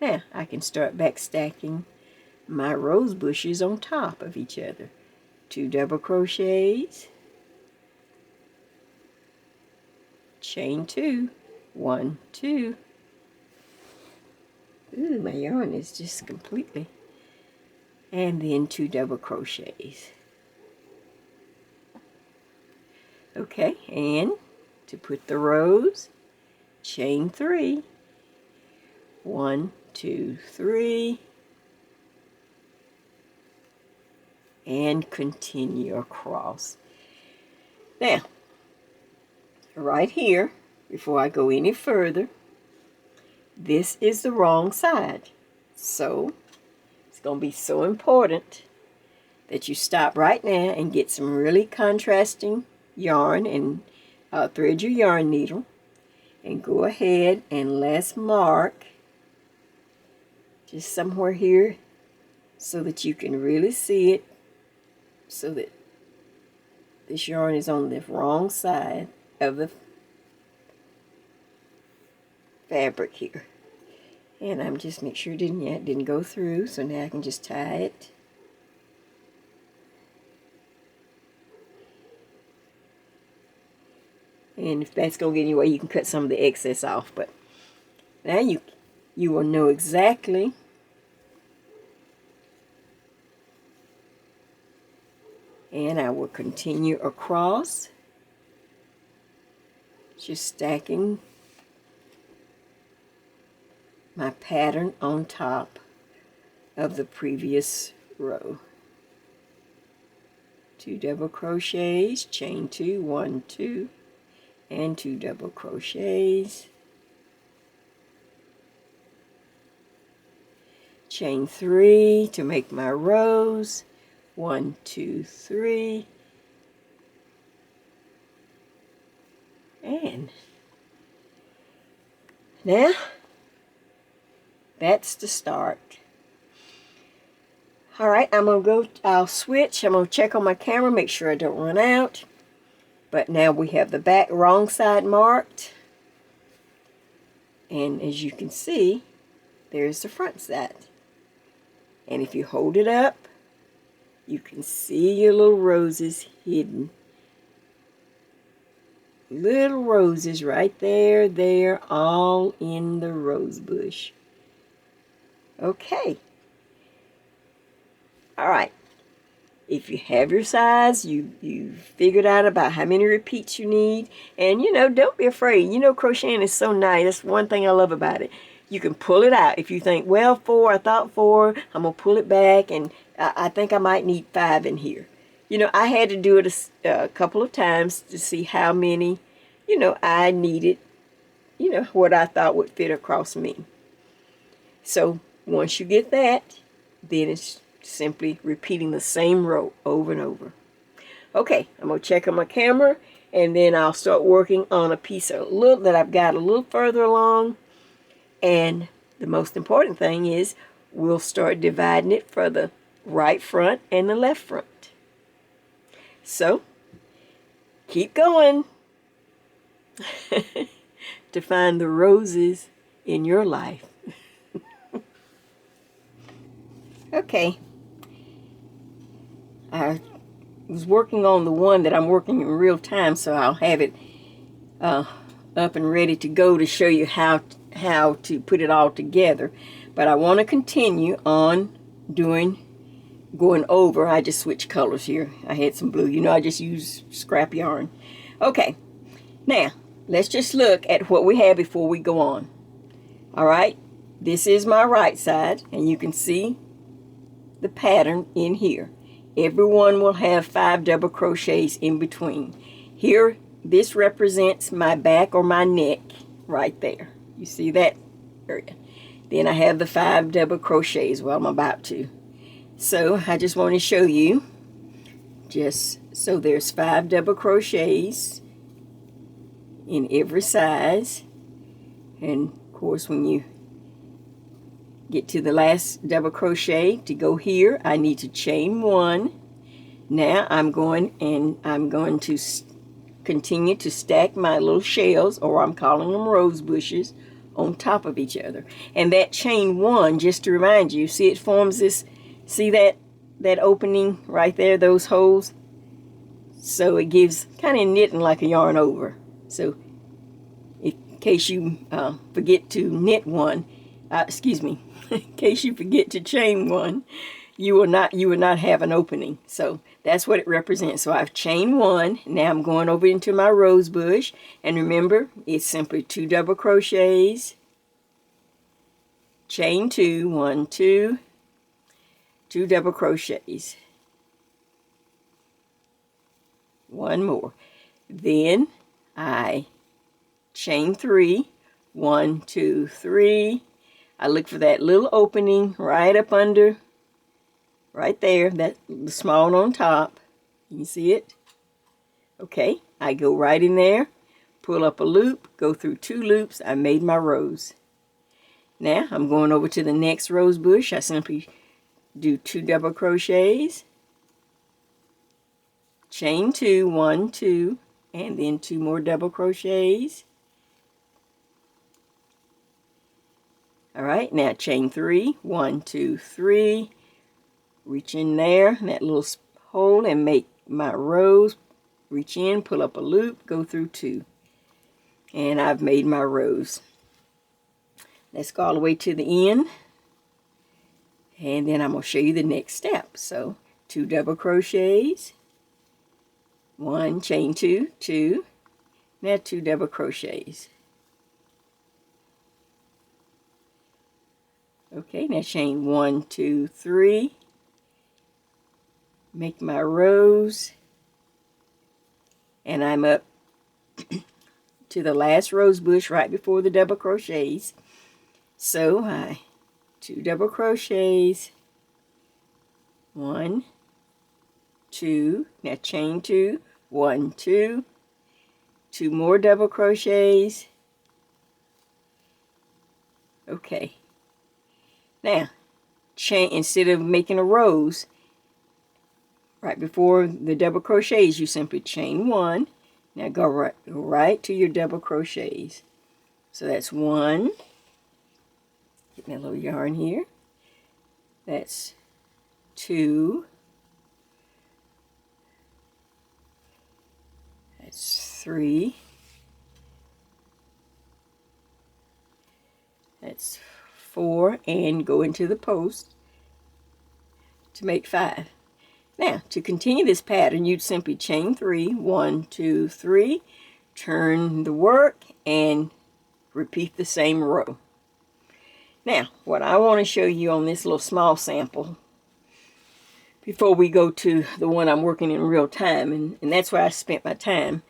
Now I can start back stacking my rose bushes on top of each other. 2 double crochets, chain 2, 1, 2. Ooh, my yarn is just completely. And then 2 double crochets. Okay, and to put the rose, chain 3, 1, 2, 3, and continue across. Now, right here, before I go any further, this is the wrong side. So, it's going to be so important that you stop right now and get some really contrasting yarn and thread your yarn needle and go ahead and let's mark just somewhere here so that you can really see it, so that this yarn is on the wrong side of the fabric here. And I'm just make sure it didn't go through, so now I can just tie it. And if that's going to get in your way, you can cut some of the excess off. But now you will know exactly and I will continue across, just stacking my pattern on top of the previous row. 2 double crochets, chain 2, 1, 2, and 2 double crochets, chain 3 to make my rows, 1, 2, 3, and now that's the start. Alright, I'll switch. I'm going to check on my camera, make sure I don't run out. But now we have the back wrong side marked. And as you can see, there's the front side. And if you hold it up, you can see your little roses hidden. Little roses right there, they're all in the rose bush. Okay. Alright. If you have your size, you've figured out about how many repeats you need. And, don't be afraid. Crocheting is so nice. That's one thing I love about it. You can pull it out. If you think, well, 4, I thought 4, I'm going to pull it back, and I think I might need 5 in here. I had to do it a couple of times to see how many, I needed, what I thought would fit across me. So, once you get that, then it's simply repeating the same row over and over. Okay, I'm going to check on my camera, and then I'll start working on a piece that I've got a little further along. And the most important thing is we'll start dividing it for the right front and the left front. So, keep going to find the roses in your life. Okay. I was working on the one that I'm working in real time, so I'll have it up and ready to go to show you how to put it all together. But I want to continue on going over. I just switched colors here. I had some blue. I just use scrap yarn. Okay, now let's just look at what we have before we go on. Alright, this is my right side, and you can see the pattern in here. Everyone will have 5 double crochets in between. Here, this represents my back or my neck right there. You see that area? Then I have the 5 double crochets. Well, I'm about to. So I just want to show you. So there's 5 double crochets in every size. And of course, when you get to the last double crochet to go here, I need to chain 1. Now I'm going to continue to stack my little shells, or I'm calling them rose bushes, on top of each other. And that chain 1, just to remind you, see it forms this, see that opening right there, those holes? So it gives kind of knitting like a yarn over. So in case you forget to knit one, in case you forget to chain 1, you will not have an opening. So that's what it represents. So I've chained 1. Now I'm going over into my rose bush, and remember, it's simply 2 double crochets, chain 2, 1, 2, 2 double crochets, one more, then I chain 3, 1, 2, 3. I look for that little opening right up under, right there, that the small one on top. You can see it. Okay, I go right in there, pull up a loop, go through 2 loops. I made my rose. Now I'm going over to the next rose bush. I simply do 2 double crochets, chain 2, 1, 2, and then 2 more double crochets. All right, now chain 3, 1, 2, 3, reach in there, that little hole, and make my rose. Reach in, pull up a loop, go through 2, and I've made my rose. Let's go all the way to the end, and then I'm going to show you the next step. So 2 double crochets, 1, chain 2, 2, now 2 double crochets. Okay, now chain 1, 2, 3, make my rose, and I'm up to the last rose bush right before the double crochets. So I 2 double crochets, 1, 2, now chain 2, 1, 2, 2 more double crochets. Okay, now chain, instead of making a rose right before the double crochets, you simply chain 1. Now go right to your double crochets. So that's 1. Get my little yarn here. That's 2. That's 3. That's 4, and go into the post to make 5. Now, to continue this pattern, you'd simply chain 3, 1, 2, 3, turn the work, and repeat the same row. Now, what I want to show you on this little small sample, before we go to the one I'm working in real time, and that's where I spent my time.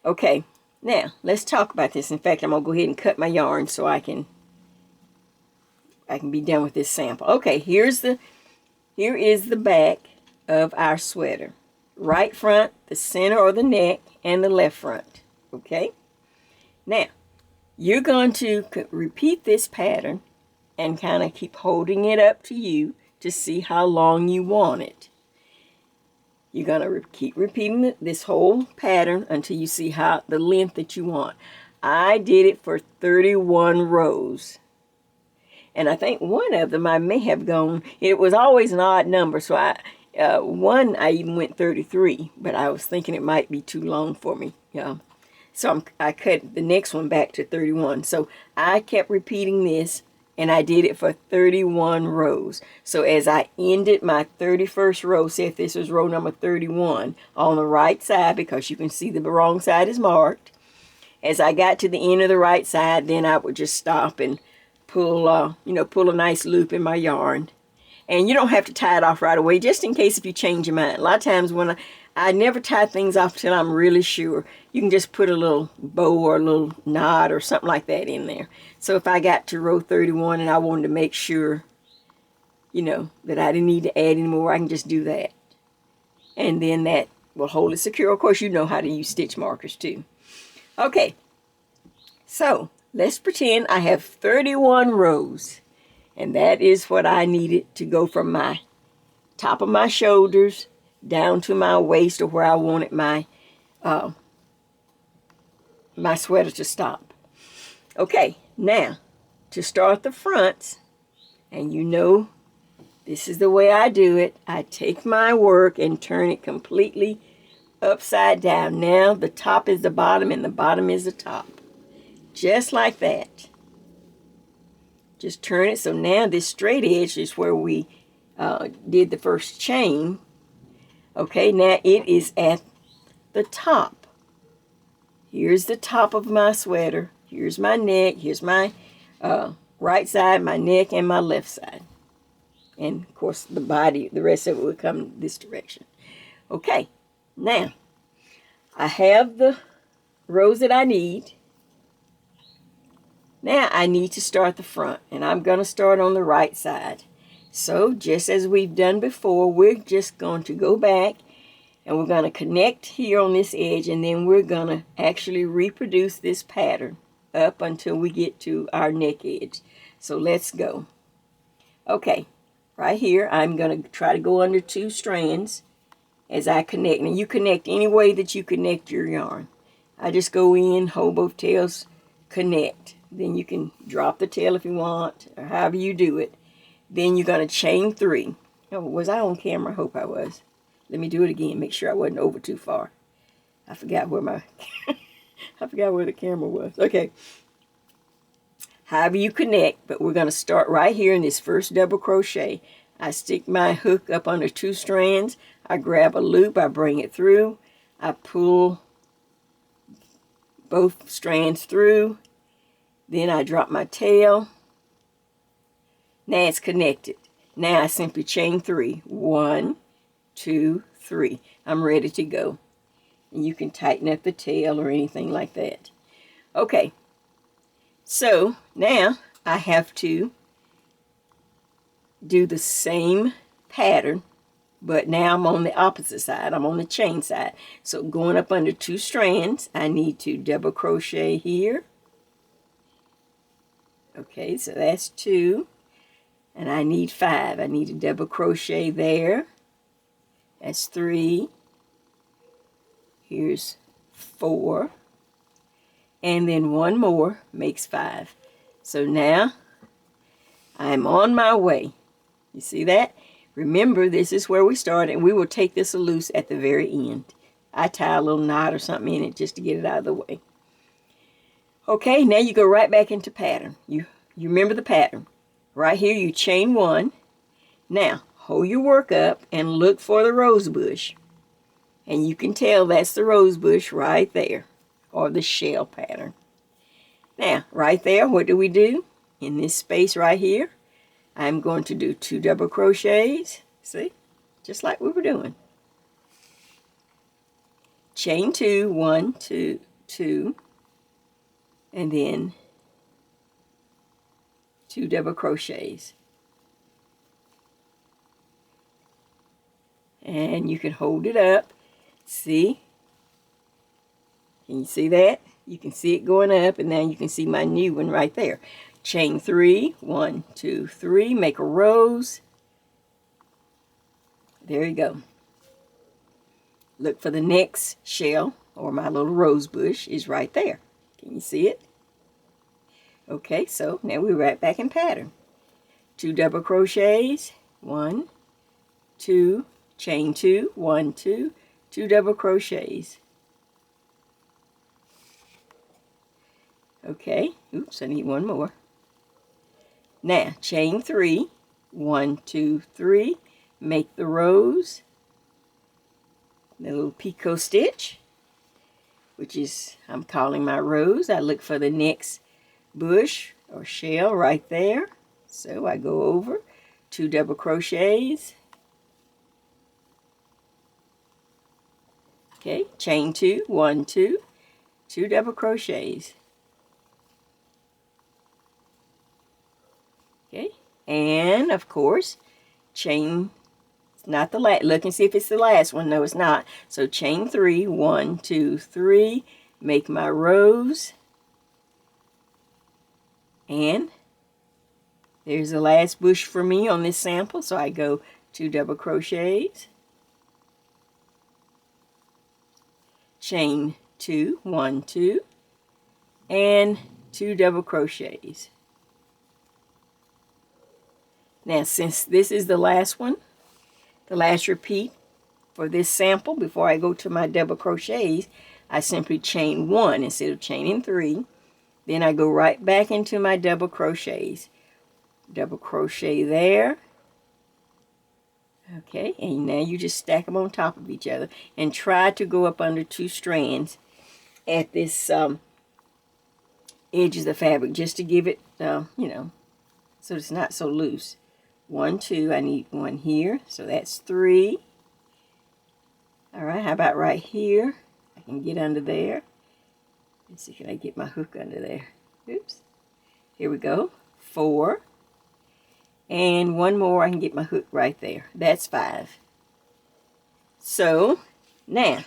Okay, now, let's talk about this. In fact, I'm going to go ahead and cut my yarn so I can be done with this sample. Okay, here is the back of our sweater. Right front, the center or the neck, and the left front. Okay? Now, you're going to repeat this pattern and kind of keep holding it up to you to see how long you want it. You're going to keep repeating this whole pattern until you see how the length that you want. I did it for 31 rows. And I think one of them I may have gone, it was always an odd number, so I even went 33, but I was thinking it might be too long for me. So I cut the next one back to 31. So I kept repeating this, and I did it for 31 rows. So as I ended my 31st row, say if this was row number 31, on the right side, because you can see the wrong side is marked, as I got to the end of the right side, then I would just stop and pull a nice loop in my yarn. And you don't have to tie it off right away, just in case if you change your mind. A lot of times when I never tie things off till I'm really sure. You can just put a little bow or a little knot or something like that in there. So if I got to row 31 and I wanted to make sure, that I didn't need to add any more, I can just do that. And then that will hold it secure. Of course, you know how to use stitch markers too. Okay, so let's pretend I have 31 rows. And that is what I needed to go from my top of my shoulders down to my waist, or where I wanted my my sweater to stop. Okay, now to start the fronts, and this is the way I do it. I take my work and turn it completely upside down. Now the top is the bottom and the bottom is the top. Just like that. Just turn it. So now this straight edge is where we did the first chain. Okay, now it is at the top. Here's the top of my sweater. Here's my neck. Here's my right side, my neck, and my left side. And of course the body, the rest of it will come this direction. Okay, now I have the rows that I need. Now I need to start the front, and I'm going to start on the right side. So just as we've done before, we're just going to go back and we're going to connect here on this edge, and then we're going to actually reproduce this pattern up until we get to our neck edge. So let's go. Okay, right here I'm going to try to go under 2 strands as I connect. Now you connect any way that you connect your yarn. I just go in, hold both tails, connect. Then you can drop the tail if you want, or however you do it. Then you're going to chain 3. Oh, was I on camera? I hope I was. Let me do it again. Make sure I wasn't over too far. I forgot where my I forgot where the camera was. Okay. However you connect, but we're going to start right here in this first double crochet. I stick my hook up under 2 strands. I grab a loop. I bring it through. I pull both strands through. Then I drop my tail. Now it's connected. Now I simply chain 3. 1, 2, 3. I'm ready to go. And you can tighten up the tail or anything like that. Okay. So now I have to do the same pattern, but now I'm on the opposite side. I'm on the chain side. So going up under 2 strands, I need to double crochet here. Okay, so that's 2. And I need 5. I need a double crochet there. That's 3. Here's 4. And then 1 more makes 5. So now I'm on my way. You see that? Remember, this is where we started, and we will take this loose at the very end. I tie a little knot or something in it just to get it out of the way. Okay, now you go right back into pattern. You remember the pattern. Right here, you chain 1. Now, hold your work up and look for the rose bush. And you can tell that's the rose bush right there, or the shell pattern. Now, right there, what do we do? In this space right here, I'm going to do 2 double crochets. See? Just like we were doing. Chain 2, 1, 2, 2, and then 2 double crochets. And you can hold it up. See? Can you see that? You can see it going up, and now you can see my new one right there. Chain 3, 1, 2, 3, make a rose. There you go. Look for the next shell, or my little rose bush is right there. Can you see it? Okay, so now we're right back in pattern. 2 double crochets, 1, 2, chain 2, 1, 2, 2 double crochets. Okay, oops, I need 1 more. Now, chain 3, 1, 2, 3, make the rose, the little picot stitch, which is, I'm calling my rose. I look for the next bush or shell right there. So I go over, 2 double crochets. Okay, chain 2, 1, 2, 2 double crochets. Okay, and of course, chain, not the last, look and see if it's the last one. No, it's not. So chain 3, 1, 2, 3, make my rose. And there's the last bush for me on this sample, so I go 2 double crochets, chain 2, 1, 2, and 2 double crochets. Now, since this is the last one, the last repeat for this sample, before I go to my double crochets, I simply chain 1 instead of chaining 3. Then I go right back into my double crochets. Double crochet there. Okay, and now you just stack them on top of each other and try to go up under 2 strands at this edge of the fabric, just to give it, you know, so it's not so loose. 1, 2, I need one here, so that's 3. All right, how about right here? I can get under there. Let's see, can I get my hook under there? Oops. Here we go. 4. And one more, I can get my hook right there. That's 5. So, now,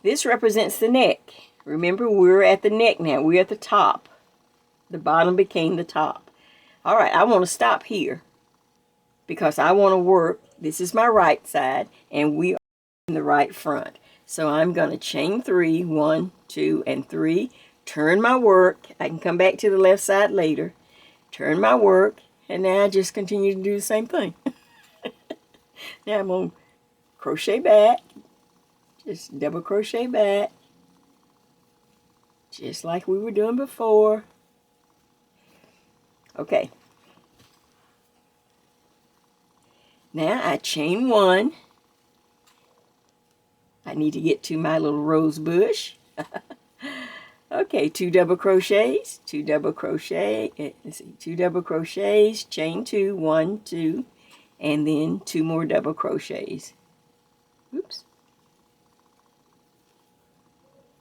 this represents the neck. Remember, we're at the neck now. We're at the top. The bottom became the top. All right, I want to stop here because I want to work. This is my right side, and we are in the right front. So I'm going to chain 3, 1, 2, and 3. Turn my work. I can come back to the left side later. Turn my work, and now I just continue to do the same thing. Now I'm going to crochet back, just double crochet back, just like we were doing before. Okay. Now I chain 1. I need to get to my little rose bush. Okay, 2 double crochets, 2 double crochet, let's see, 2 double crochets, chain 2, 1, 2, and then 2 more double crochets. Oops.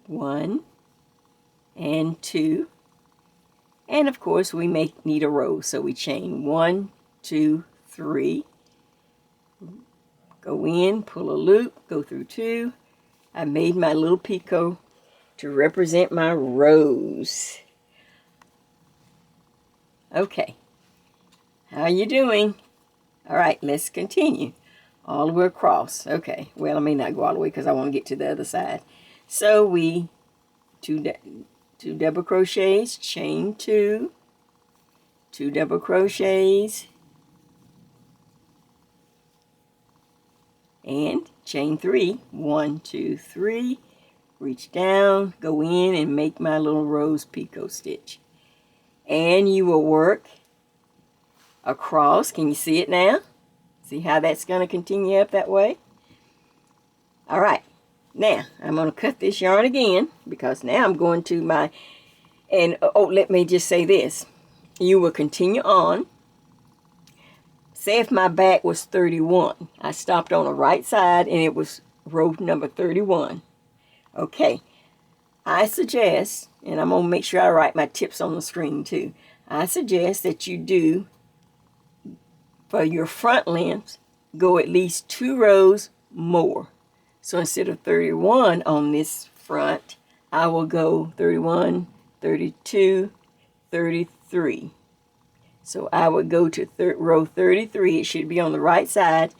1 and 2. And of course we need a row, so we chain 1, 2, 3. Go in, pull a loop, go through 2. I made my little picot to represent my rose. Okay, how are you doing? All right, let's continue. All the way across. Okay, well, I may not go all the way because I want to get to the other side. So we, two double crochets, chain 2, 2 double crochets, and chain 3, 1, 2, 3, reach down, go in and make my little rose picot stitch. And you will work across. Can you see it now? See how that's going to continue up that way? All right, now I'm going to cut this yarn again because now I'm going to my, and oh, let me just say this. You will continue on. Say if my back was 31, I stopped on the right side and it was row number 31. Okay, I suggest, and I'm going to make sure I write my tips on the screen too. I suggest that you do, for your front lengths, go at least 2 rows more. So instead of 31 on this front, I will go 31, 32, 33. So I would go to row 33. It should be on the right side.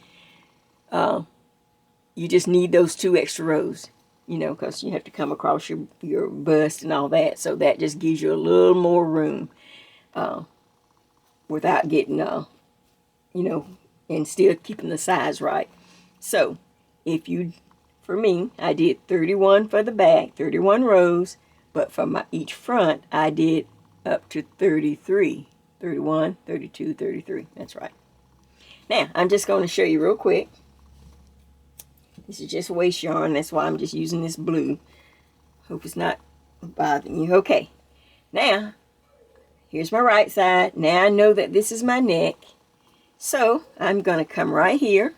You just need those 2 extra rows, you know, because you have to come across your bust and all that. So that just gives you a little more room without getting, you know, and still keeping the size right. So if you, for me, I did 31 for the back, 31 rows, but for each front, I did up to 33. 31, 32, 33. That's right. Now, I'm just going to show you real quick. This is just waste yarn. That's why I'm just using this blue. Hope it's not bothering you. Okay. Now, here's my right side. Now I know that this is my neck. So, I'm going to come right here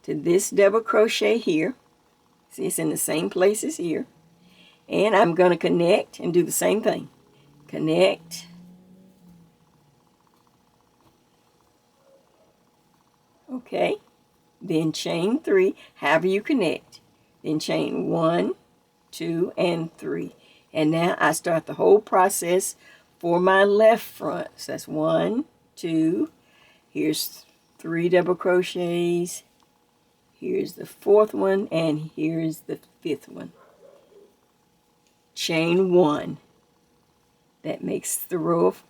to this double crochet here. See, it's in the same place as here. And I'm going to connect and do the same thing. Connect. Okay, then chain 3, however you connect. Then chain 1, 2, and 3. And now I start the whole process for my left front. So that's 1, 2, here's 3 double crochets, here's the 4th one, and here's the 5th one. Chain 1. That makes the row of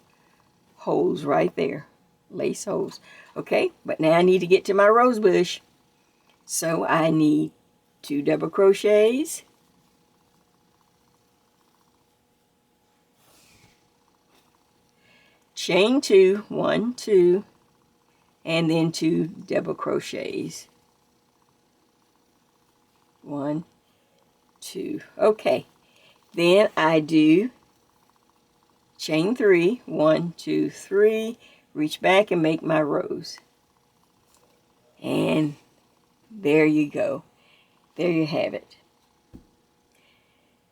holes right there. Lace holes. Okay, but now I need to get to my rose bush. So I need 2 double crochets, chain 2, 1, 2, and then 2 double crochets. 1, 2. Okay, then I do chain 3, 1, 2, 3, reach back and make my rows. And there you go. There you have it.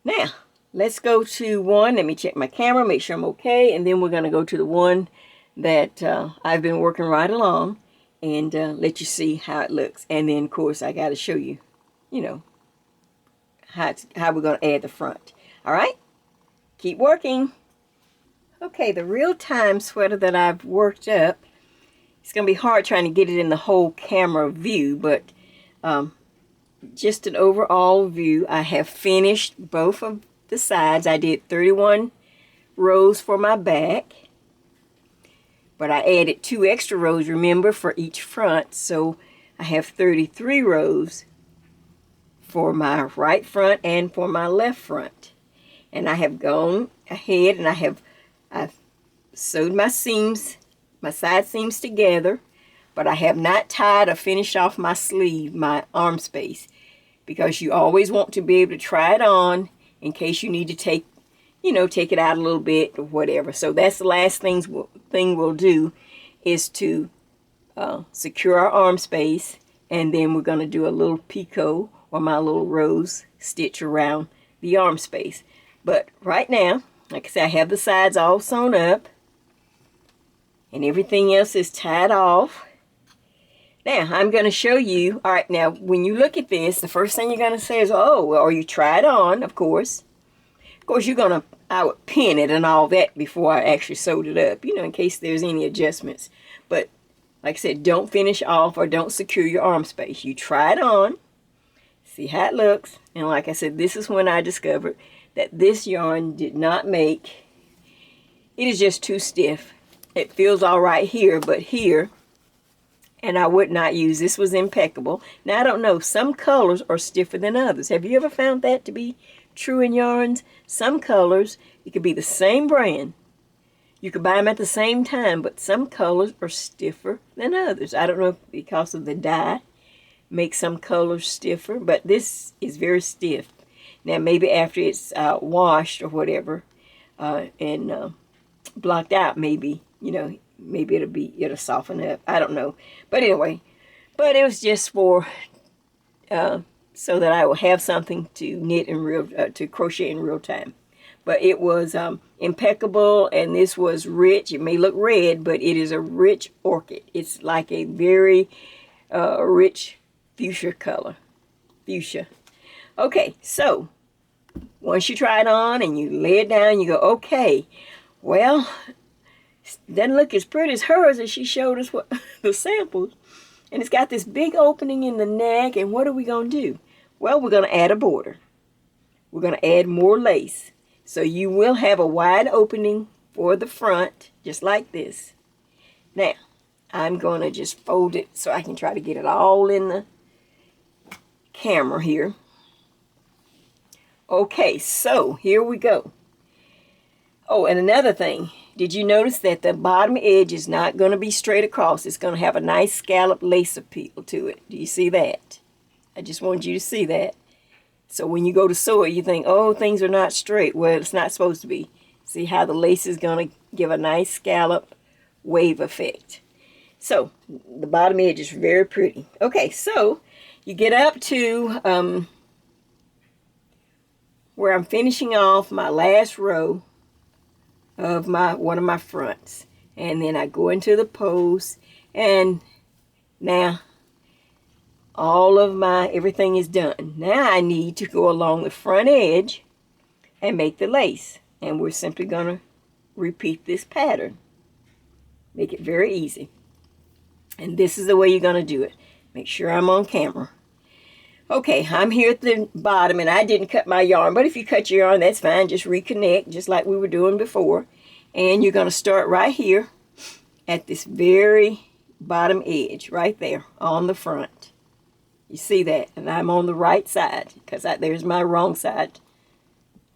Now, let's go to one. Let me check my camera, make sure I'm okay, and then we're going to go to the one that I've been working right along and let you see how it looks. And then, of course, I got to show you, you know, how we're going to add the front. All right? Keep working. Okay, the real-time sweater that I've worked up, it's going to be hard trying to get it in the whole camera view, but just an overall view. I have finished both of the sides. I did 31 rows for my back, but I added 2 extra rows, remember, for each front, so I have 33 rows for my right front and for my left front. And I have gone ahead and I've sewed my seams, my side seams together, but I have not tied or finished off my sleeve, my arm space, because you always want to be able to try it on in case you need to take it out a little bit or whatever. So that's the last thing we'll do, is to secure our arm space, and then we're going to do a little picot or my little rose stitch around the arm space. But right now, like I said, I have the sides all sewn up and everything else is tied off. Now, I'm going to show you. All right, now, when you look at this, the first thing you're going to say is, oh, well, or you try it on, of course. Of course, I would pin it and all that before I actually sewed it up, in case there's any adjustments. But, like I said, don't finish off or don't secure your arm space. You try it on, see how it looks. And like I said, this is when I discovered that this yarn did not make, it is just too stiff. It feels all right here, but here, and I would not use. This was impeccable. Now, I don't know. Some colors are stiffer than others. Have you ever found that to be true in yarns? Some colors, it could be the same brand. You could buy them at the same time, but some colors are stiffer than others. I don't know if because of the dye makes some colors stiffer, but this is very stiff. Now, maybe after it's washed or whatever and blocked out, maybe, maybe it'll soften up. I don't know. But anyway, but it was just for so that I will have something to knit in to crochet in real time. But it was impeccable, and this was rich. It may look red, but it is a rich orchid. It's like a very rich fuchsia color. Fuchsia. Okay, so once you try it on and you lay it down, you go, okay, well, it doesn't look as pretty as hers as she showed us what the samples. And it's got this big opening in the neck, and what are we going to do? Well, we're going to add a border. We're going to add more lace. So you will have a wide opening for the front, just like this. Now, I'm going to just fold it so I can try to get it all in the camera here. Okay, so here we go. Oh, and another thing. Did you notice that the bottom edge is not going to be straight across? It's going to have a nice scallop lace appeal to it. Do you see that? I just wanted you to see that. So when you go to sew it, you think, oh, things are not straight. Well, it's not supposed to be. See how the lace is going to give a nice scallop wave effect. So the bottom edge is very pretty. Okay, so you get up to where I'm finishing off my last row of one of my fronts, and then I go into the post, and now all of everything is done. Now I need to go along the front edge and make the lace, and we're simply going to repeat this pattern. Make it very easy, and this is the way you're going to do it. Make sure I'm on camera. Okay, I'm here at the bottom, and I didn't cut my yarn, but if you cut your yarn, that's fine. Just reconnect, just like we were doing before. And you're going to start right here at this very bottom edge, right there on the front. You see that? And I'm on the right side, because there's my wrong side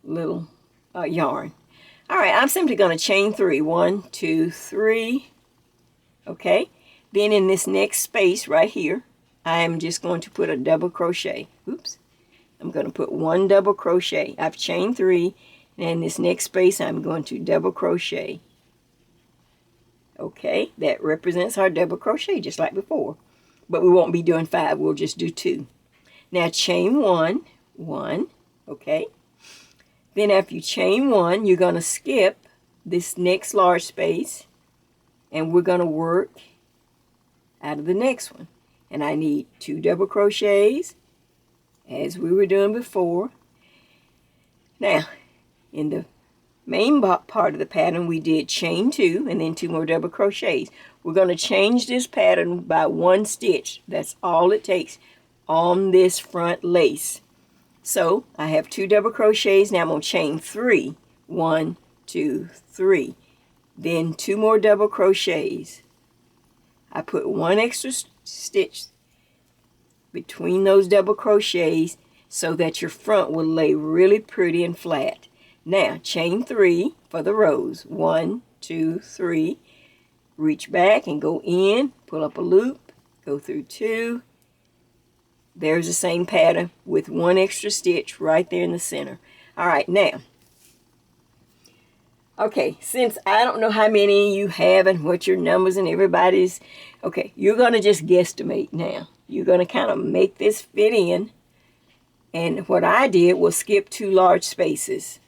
little yarn. All right, I'm simply going to chain 3. 1, 2, 3. Okay, then in this next space right here, I'm just going to put a double crochet. Oops. I'm going to put 1 double crochet. I've chained 3. And this next space I'm going to double crochet. Okay, that represents our double crochet just like before. But we won't be doing 5, we'll just do 2. Now chain 1, 1, okay. Then after you chain 1, you're going to skip this next large space, and we're going to work out of the next one. And I need 2 double crochets, as we were doing before. Now, in the main part of the pattern, we did chain 2 and then 2 more double crochets. We're going to change this pattern by 1 stitch. That's all it takes on this front lace. So I have 2 double crochets. Now I'm going to chain 3. 1, 2, 3. Then 2 more double crochets. I put 1 extra stitch between those double crochets so that your front will lay really pretty and flat. Now chain 3 for the rows. 1, 2, 3. Reach back and go in, pull up a loop, go through 2. There's the same pattern with 1 extra stitch right there in the center. All right, now, okay, since I don't know how many you have and what your numbers and everybody's, okay, you're going to just guesstimate now. You're going to kind of make this fit in. And what I did was skip 2 large spaces.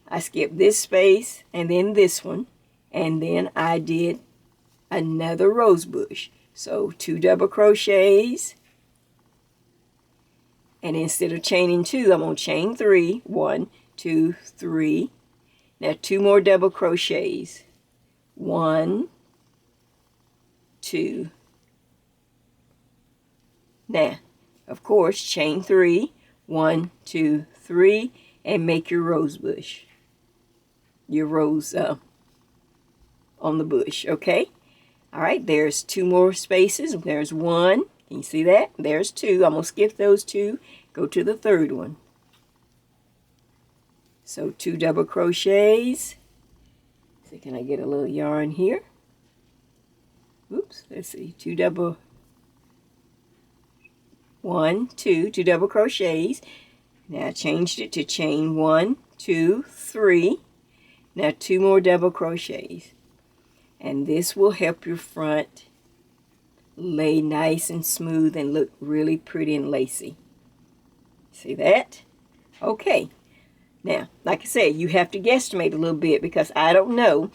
I skipped this space and then this one, and then I did another rose bush. So 2 double crochets, and instead of chaining 2, I'm going to chain 3. 1, 2, 3. Now 2 more double crochets. 1, 2. Now, of course, chain 3. 1, 2, 3, and make your rose bush. Your rose on the bush, okay? All right, there's 2 more spaces. There's 1. Can you see that? There's 2. I'm going to skip those 2. Go to the 3rd one. So 2 double crochets. So can I get a little yarn here? Oops, let's see. 2 double... 1, 2, 2 double crochets. Now I changed it to chain 1, 2, 3. Now 2 more double crochets. And this will help your front lay nice and smooth and look really pretty and lacy. See that? Okay. Now, like I said, you have to guesstimate a little bit because I don't know,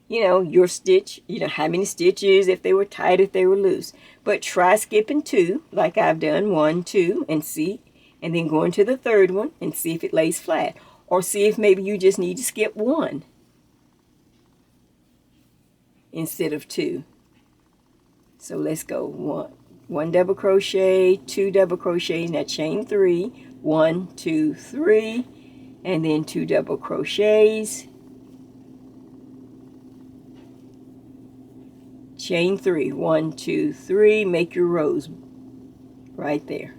you know, your stitch, you know, how many stitches, if they were tight, if they were loose. But try skipping 2, like I've done, 1, 2, and see, and then going to the 3rd one and see if it lays flat. Or see if maybe you just need to skip 1 instead of 2. So let's go. 1 double crochet, 2 double crochets, now chain 3, 1, 2, 3, and then 2 double crochets, chain 3, 1, 2, 3, make your rose right there.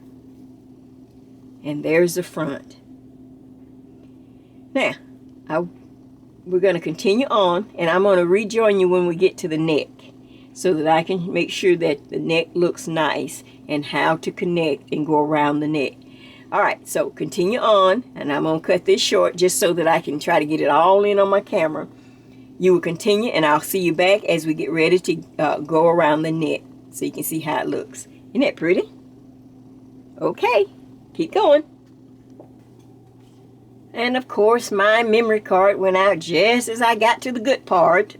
And there's the front. Now, we're going to continue on, and I'm going to rejoin you when we get to the neck so that I can make sure that the neck looks nice and how to connect and go around the neck. Alright, so continue on, and I'm going to cut this short just so that I can try to get it all in on my camera. You will continue, and I'll see you back as we get ready to go around the neck so you can see how it looks. Isn't that pretty? Okay, keep going. And of course, my memory card went out just as I got to the good part.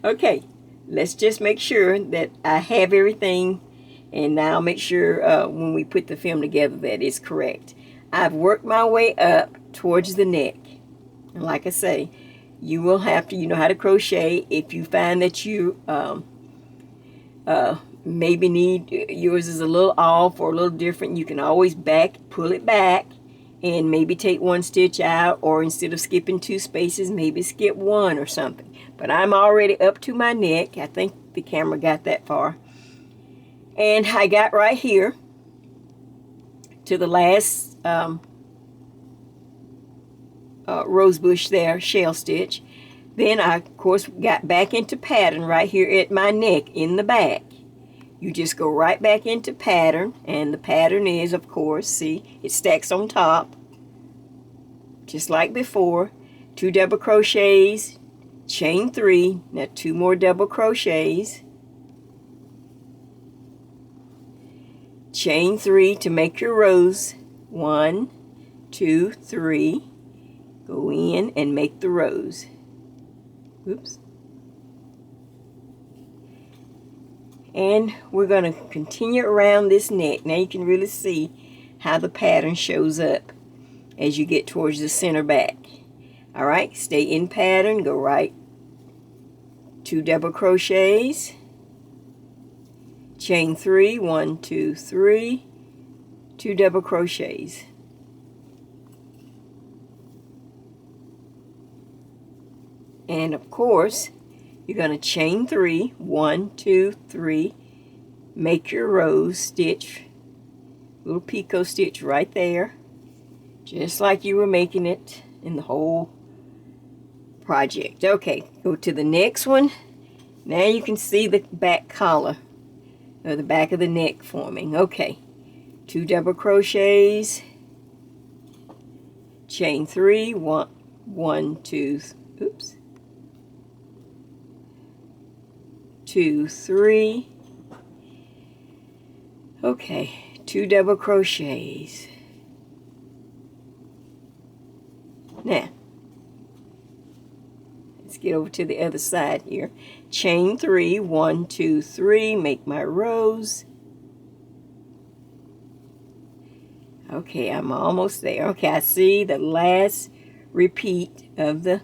Okay, let's just make sure that I have everything, and now make sure when we put the film together that it's correct. I've worked my way up towards the neck. And like I say, you will have to, you know how to crochet. If you find that you maybe need, yours is a little off or a little different, you can always pull it back, and maybe take 1 stitch out, or instead of skipping 2 spaces, maybe skip 1 or something. But I'm already up to my neck. I think the camera got that far. And I got right here to the last rose bush there, shell stitch. Then I, of course, got back into pattern right here at my neck in the back. You just go right back into pattern, and the pattern is, of course, see, it stacks on top. just like before, 2 double crochets, chain 3, now 2 more double crochets, chain 3 to make your rows. 1, 2, 3. Go in and make the rows. Oops. And we're going to continue around this neck. Now you can really see how the pattern shows up as you get towards the center back. Alright, stay in pattern, go right, 2 double crochets, chain 3, 1, 2, 3, 2 double crochets. And of course, you're going to chain 3, 1, 2, 3, make your rose stitch, little picot stitch right there, just like you were making it in the whole project. Okay, go to the next one. Now you can see the back collar, or the back of the neck forming. Okay, 2 double crochets, chain 3, 1, 2, oops, 2, 3. Okay, 2 double crochets. Now, let's get over to the other side here. Chain 3, 1, 2, 3, make my rows. Okay, I'm almost there. Okay, I see the last repeat of the,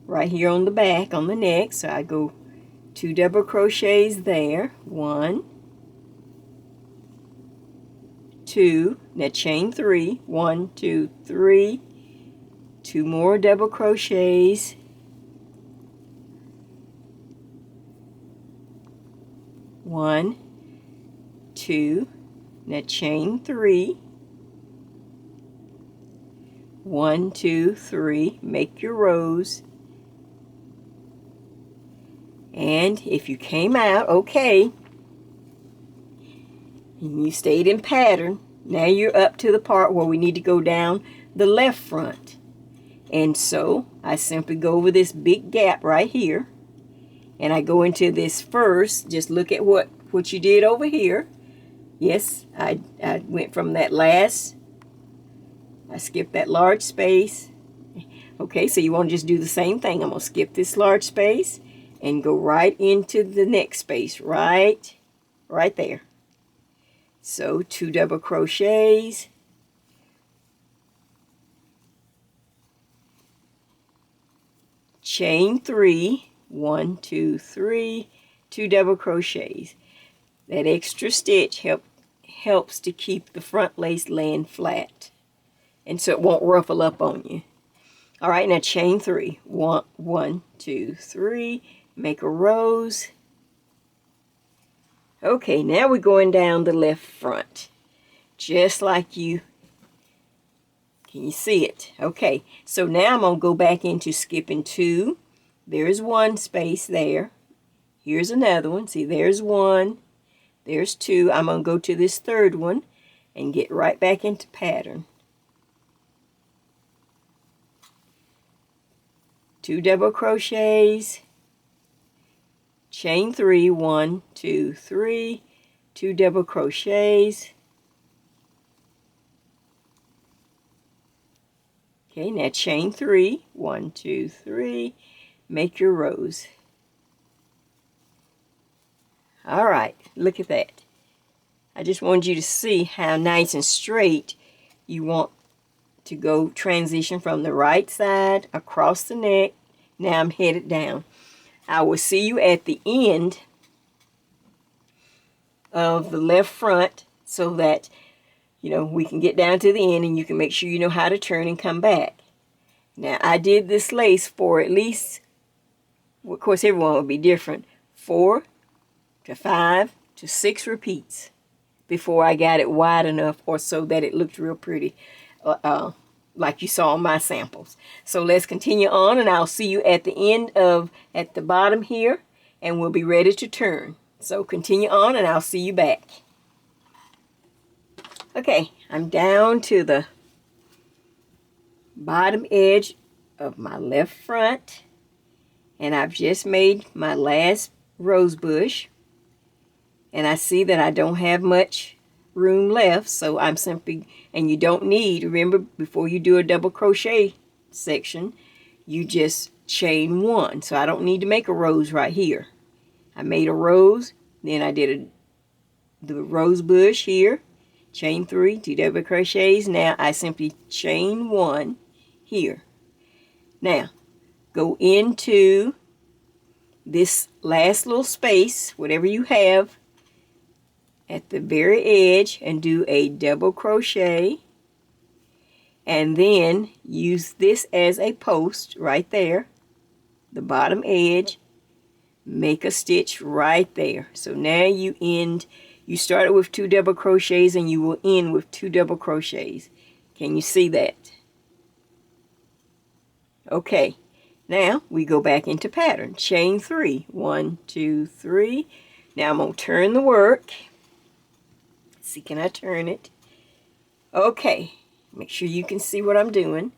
right here on the back, on the neck, so I go 2 double crochets there, 1, 2, now chain 3, 1, 2, 3, 2 more double crochets, 1, 2, now chain 3, 1, 2, 3, make your rows. And if you came out okay, and you stayed in pattern, now you're up to the part where we need to go down the left front. And so I simply go over this big gap right here, and I go into this first. Just look at what you did over here. Yes, I went from that last, I skipped that large space. Okay, so you want to just do the same thing. I'm going to skip this large space and go right into the next space, right there. So 2 double crochets, chain 3, 1, 2, 3, 2 double crochets. That extra stitch helps to keep the front lace laying flat, and so it won't ruffle up on you. All right, now chain 3, 1, 2, 3, make a rose. Okay, now we're going down the left front, just like you. Can you see it? Okay, so now I'm going to go back into skipping 2. There's 1 space there. Here's another one. See, there's 1. There's 2. I'm going to go to this third one and get right back into pattern. 2 double crochets, chain 3, 1, 2, 3, 2 double crochets. Okay, now chain 3, 1, 2, 3, make your rows. All right, look at that. I just wanted you to see how nice and straight you want to go transition from the right side across the neck. Now I'm headed down. I will see you at the end of the left front so that we can get down to the end and you can make sure you know how to turn and come back. Now I did this lace for at least, of course everyone will be different, 4 to 5 to 6 repeats before I got it wide enough or so that it looked real pretty. Like you saw in my samples. So let's continue on, and I'll see you at the end at the bottom here, and we'll be ready to turn. So continue on, and I'll see you back. Okay, I'm down to the bottom edge of my left front, and I've just made my last rose bush, and I see that I don't have much room left, so I'm simply, and you don't need, remember, before you do a double crochet section, you just chain one. So I don't need to make a rose right here. I made a rose, then I did the rose bush here, chain 3, 2 double crochets. Now I simply chain 1 here. Now go into this last little space, whatever you have, at the very edge, and do a double crochet, and then use this as a post right there, the bottom edge, make a stitch right there. So now you started with 2 double crochets and you will end with 2 double crochets. Can you see that? Okay, now we go back into pattern, chain 3, 1, 2, 3. Now I'm going to turn the work. See, can I turn it? Okay, make sure you can see what I'm doing.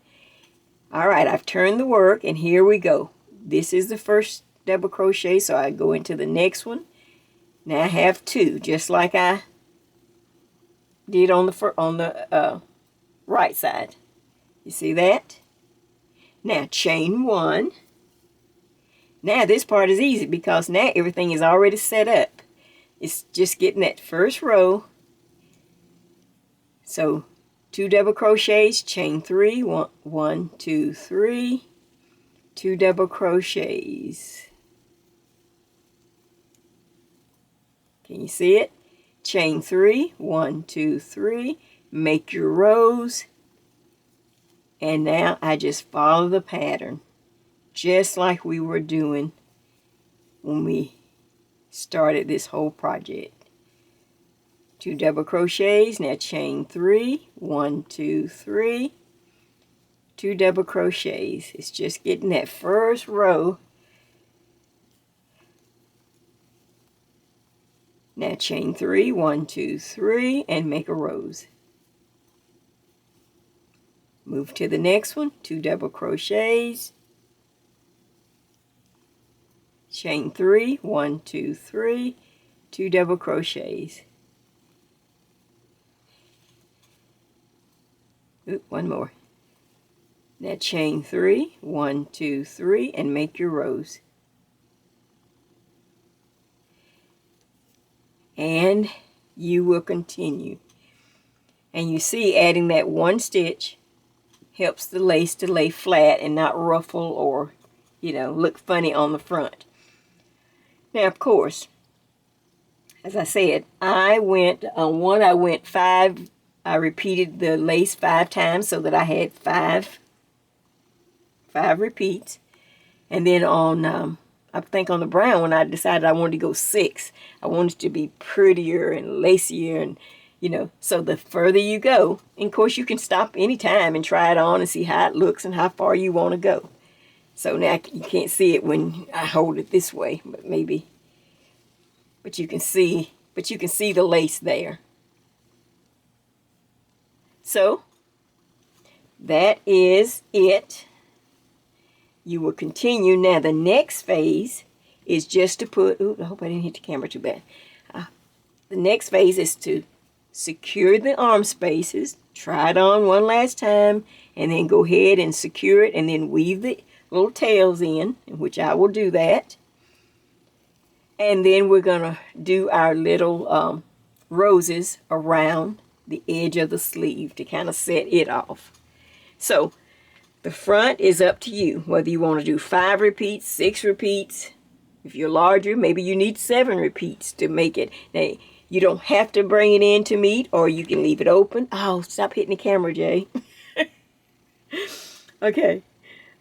All right, I've turned the work, and here we go. This is the first double crochet, so I go into the next one. Now I have 2, just like I did on the right side. You see that? Now chain 1. Now this part is easy because now everything is already set up. It's just getting that first row. So 2 double crochets, chain 3, 1, 2, 3, 2 double crochets. Can you see it? Chain 3, 1, 2, 3, make your rows, and now I just follow the pattern just like we were doing when we started this whole project. 2 double crochets, now chain 3, 1, 2, 3, 2 double crochets. It's just getting that first row. Now chain 3, 1, 2, 3, and make a rose. Move to the next one, 2 double crochets, chain 3, 1, 2, 3, 2 double crochets. Oop, one more. Now chain 3, 1, 2, 3, and make your rose. And you will continue. And you see, adding that 1 stitch helps the lace to lay flat and not ruffle or, look funny on the front. Now, of course, as I said, I went 5. I repeated the lace 5 times so that I had 5 repeats. And then on, I think on the brown one, I decided I wanted to go 6. I wanted it to be prettier and lacier, and so the further you go, and of course you can stop anytime and try it on and see how it looks and how far you want to go. So now you can't see it when I hold it this way, but you can see the lace there. So that is it. You will continue. Now the next phase is just to put, ooh, I hope I didn't hit the camera too bad. The next phase is to secure the arm spaces. Try it on one last time, and then go ahead and secure it, and then weave the little tails in which I will do that. And then we're going to do our little roses around the edge of the sleeve to kind of set it off. So the front is up to you, whether you want to do 5 repeats, 6 repeats. If you're larger, maybe you need 7 repeats to make it. Now, you don't have to bring it in to meet, or you can leave it open. Oh, stop hitting the camera, Jay. Okay.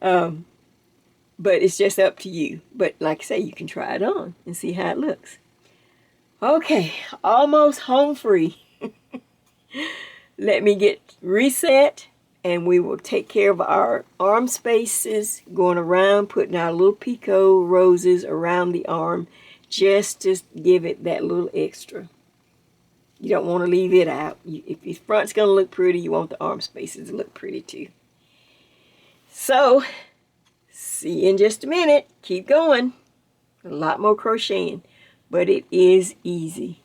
But it's just up to you. But like I say, you can try it on and see how it looks. Okay, almost home free. Let me get reset, and we will take care of our arm spaces, going around, putting our little picot roses around the arm, just to give it that little extra. You don't want to leave it out. If your front's going to look pretty, you want the arm spaces to look pretty too. So, see you in just a minute. Keep going. A lot more crocheting, but it is easy.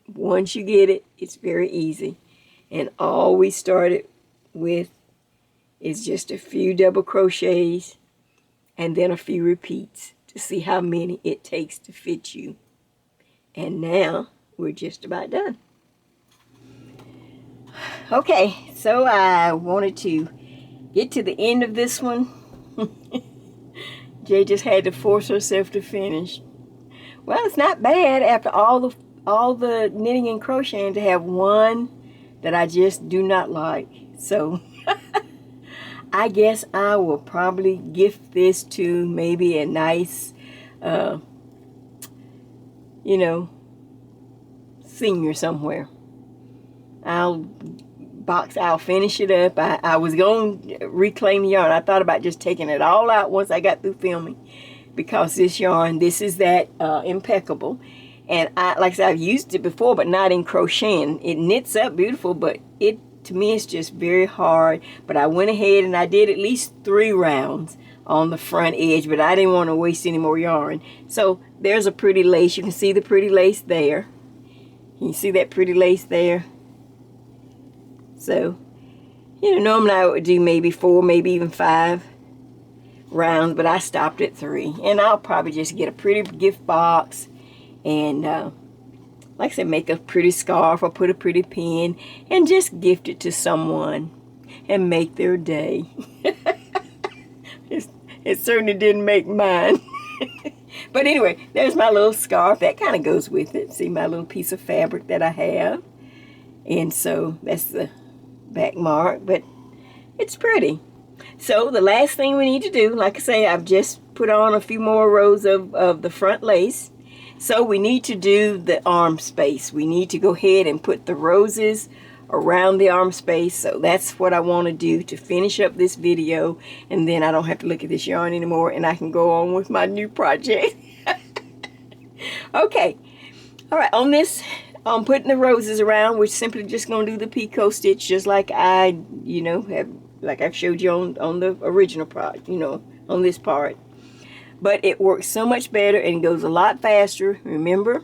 Once you get it, it's very easy. And all we started with is just a few double crochets and then a few repeats to see how many it takes to fit you. And now we're just about done. Okay, so I wanted to get to the end of this one. Jay just had to force herself to finish. Well, it's not bad after all the knitting and crocheting to have one that I just do not like. So I guess I will probably gift this to maybe a nice, senior somewhere. I'll finish it up. I was going to reclaim the yarn. I thought about just taking it all out once I got through filming, because this yarn, this is that impeccable. And like I said, I've used it before, but not in crocheting. It knits up beautiful, but to me, it's just very hard. But I went ahead and I did at least 3 rounds on the front edge, but I didn't want to waste any more yarn. So there's a pretty lace. You can see the pretty lace there. Can you see that pretty lace there? So, normally I would do maybe 4, maybe even 5 rounds, but I stopped at 3. And I'll probably just get a pretty gift box and, like I said, make a pretty scarf or put a pretty pin and just gift it to someone and make their day. It certainly didn't make mine. But anyway, there's my little scarf. That kind of goes with it. See my little piece of fabric that I have. And so that's the back mark, but it's pretty. So the last thing we need to do, like I say, I've just put on a few more rows of the front lace. So we need to do the arm space. We need to go ahead and put the roses around the arm space. So that's what I want to do to finish up this video, and then I don't have to look at this yarn anymore and I can go on with my new project. Okay, all right, on this I'm putting the roses around. We're simply just going to do the picot stitch just like I I've showed you on the original part, on this part. But it works so much better and goes a lot faster. Remember,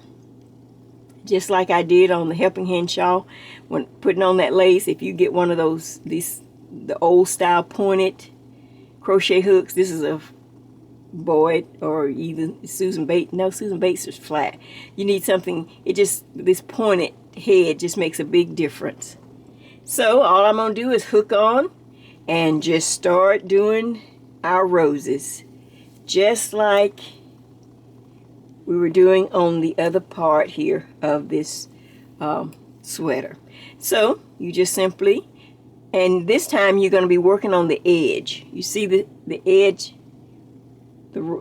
just like I did on the helping hand shawl, when putting on that lace, if you get one of the old style pointed crochet hooks, this is a Boyd or even Susan Bates. No, Susan Bates is flat. You need something, this pointed head just makes a big difference. So all I'm going to do is hook on and just start doing our roses, just like we were doing on the other part here of this sweater. So you just simply, and this time you're going to be working on the edge. You see the edge,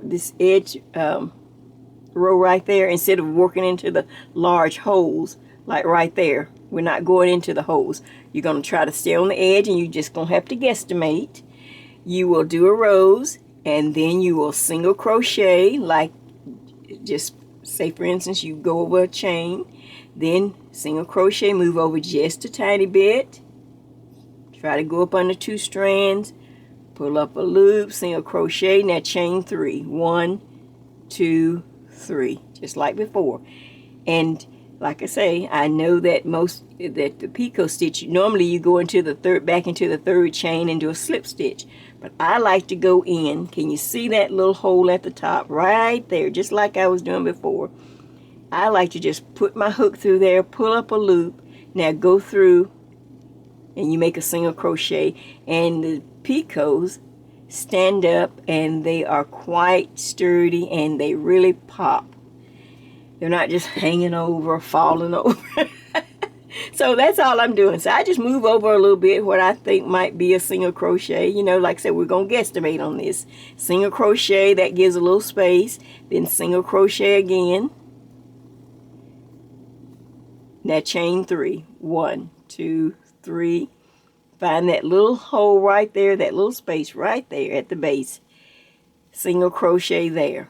this edge row right there, instead of working into the large holes like right there. We're not going into the holes. You're going to try to stay on the edge, and you're just going to have to guesstimate. You will do a rose, and then you will single crochet, like just say for instance you go over a chain, then single crochet, move over just a tiny bit, try to go up under 2 strands, pull up a loop, single crochet, now chain 3, 1, 2, 3, just like before. And like I say, I know that the picot stitch, normally you go into the back into the 3rd chain and do a slip stitch, but I like to go in. Can you see that little hole at the top right there, just like I was doing before? I like to just put my hook through there, pull up a loop, now go through and you make a single crochet, and the picots stand up and they are quite sturdy and they really pop. They're not just hanging over, falling over. So that's all I'm doing. So I just move over a little bit what I think might be a single crochet. Like I said, we're going to guesstimate on this. Single crochet, that gives a little space. Then single crochet again. Now chain 3. 1, 2, 3. Find that little hole right there, that little space right there at the base. Single crochet there.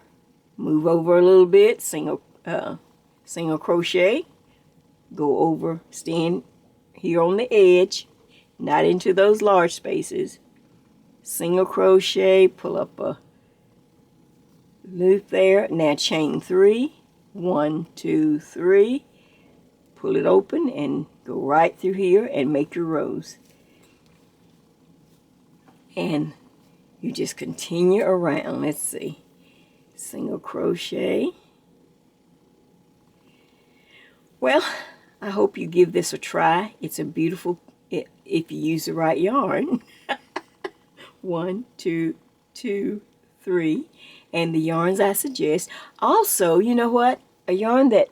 Move over a little bit, single crochet, go over, stand here on the edge, not into those large spaces, single crochet, pull up a loop there. Now chain 3, 1, 2, 3, pull it open and go right through here and make your rows. And you just continue around. Let's see, single crochet. Well, I hope you give this a try. It's a beautiful, if you use the right yarn. 1, 2, 2, 3, and the yarns I suggest. Also, you know what? A yarn that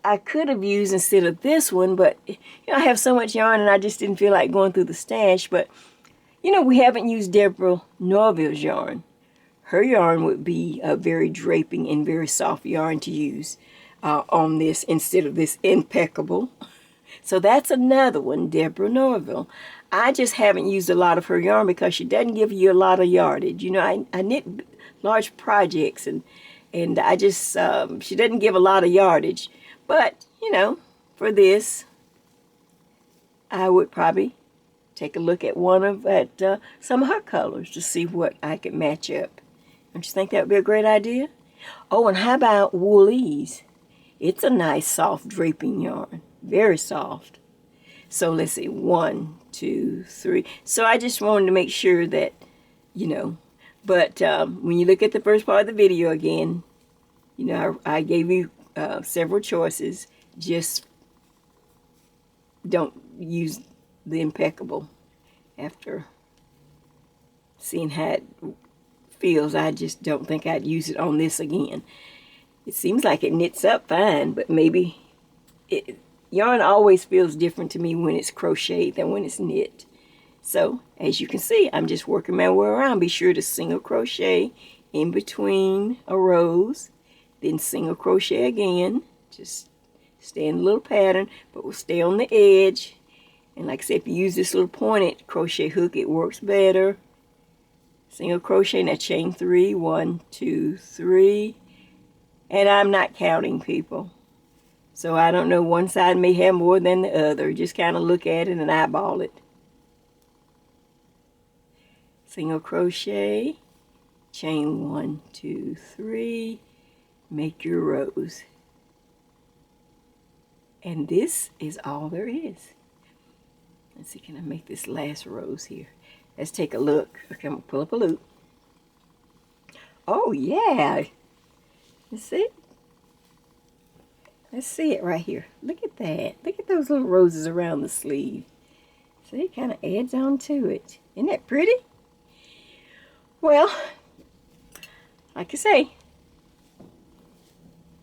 I could have used instead of this one, but you know, I have so much yarn and I just didn't feel like going through the stash. But you know, we haven't used Deborah Norville's yarn. Her yarn would be a very draping and very soft yarn to use on this instead of this impeccable. So that's another one, Deborah Norville. I just haven't used a lot of her yarn because she doesn't give you a lot of yardage. You know, I knit large projects and I just, she doesn't give a lot of yardage. But, you know, for this, I would probably take a look at some of her colors to see what I could match up. Don't you think that would be a great idea? Oh, and how about Woolies? It's a nice soft draping yarn, very soft. So let's see, 1, 2, 3. So I just wanted to make sure that, you know, but when you look at the first part of the video again, you know, I gave you several choices. Just don't use the impeccable. After seeing how it feels, I just don't think I'd use it on this again. It seems like it knits up fine, but maybe yarn always feels different to me when it's crocheted than when it's knit. So as you can see, I'm just working my way around. Be sure to single crochet in between a rows, then single crochet again. Just stay in a little pattern, but we'll stay on the edge. And like I said, if you use this little pointed crochet hook, it works better. Single crochet, now chain 3, 1, 2, 3. And I'm not counting, people. So I don't know, one side may have more than the other. Just kind of look at it and eyeball it. Single crochet, chain 1, 2, 3, make your rows. And this is all there is. Let's see, can I make this last rows here? Let's take a look. Okay, I'm going to pull up a loop. Oh, yeah. Let's see. Let's see it right here. Look at that. Look at those little roses around the sleeve. See, it kind of adds on to it. Isn't that pretty? Well, like I say,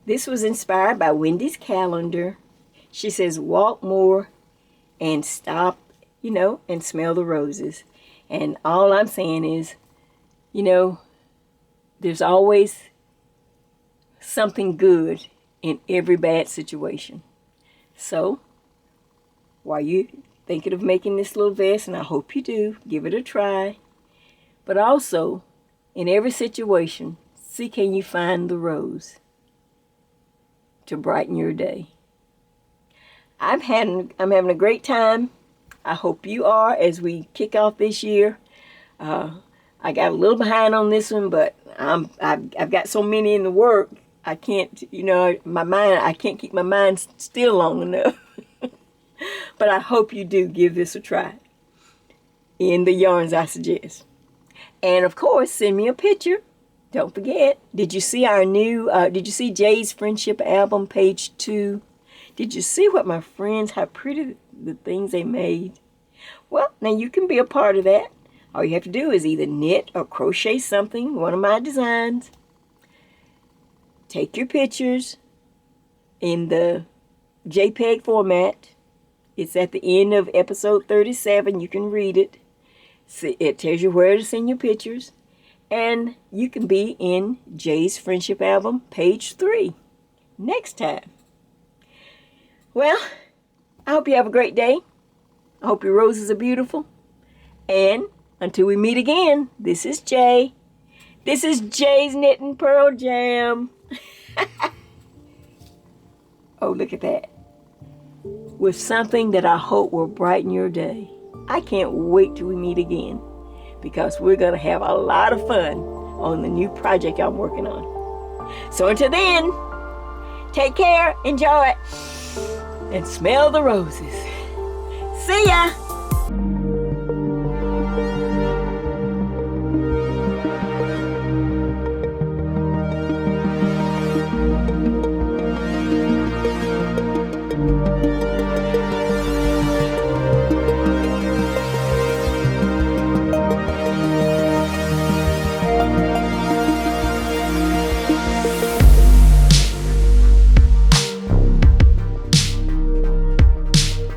this was inspired by Wendy's calendar. She says, walk more and stop, you know, and smell the roses. And all I'm saying is, you know, there's always something good in every bad situation. So, while you're thinking of making this little vest, and I hope you do, give it a try. But also, in every situation, see, can you find the rose to brighten your day? I'm having a great time. I hope you are as we kick off this year. I got a little behind on this one, but I've got so many in the work. I can't, you know, I can't keep my mind still long enough. But I hope you do give this a try in the yarns I suggest. And of course, send me a picture. Don't forget. Did you see our new, did you see Jay's Friendship album, page 2? Did you see what my friends, how pretty the things they made? Well, now you can be a part of that. All you have to do is either knit or crochet something, one of my designs. Take your pictures in the JPEG format. It's at the end of episode 37. You can read it. It tells you where to send your pictures. And you can be in Jay's Friendship album, page 3, next time. Well, I hope you have a great day. I hope your roses are beautiful. And until we meet again, this is Jay. This is Jay's Knitting Pearl Jam. Oh, look at that. With something that I hope will brighten your day. I can't wait till we meet again. because we're going to have a lot of fun on the new project I'm working on. So until then, take care, enjoy, and smell the roses. See ya!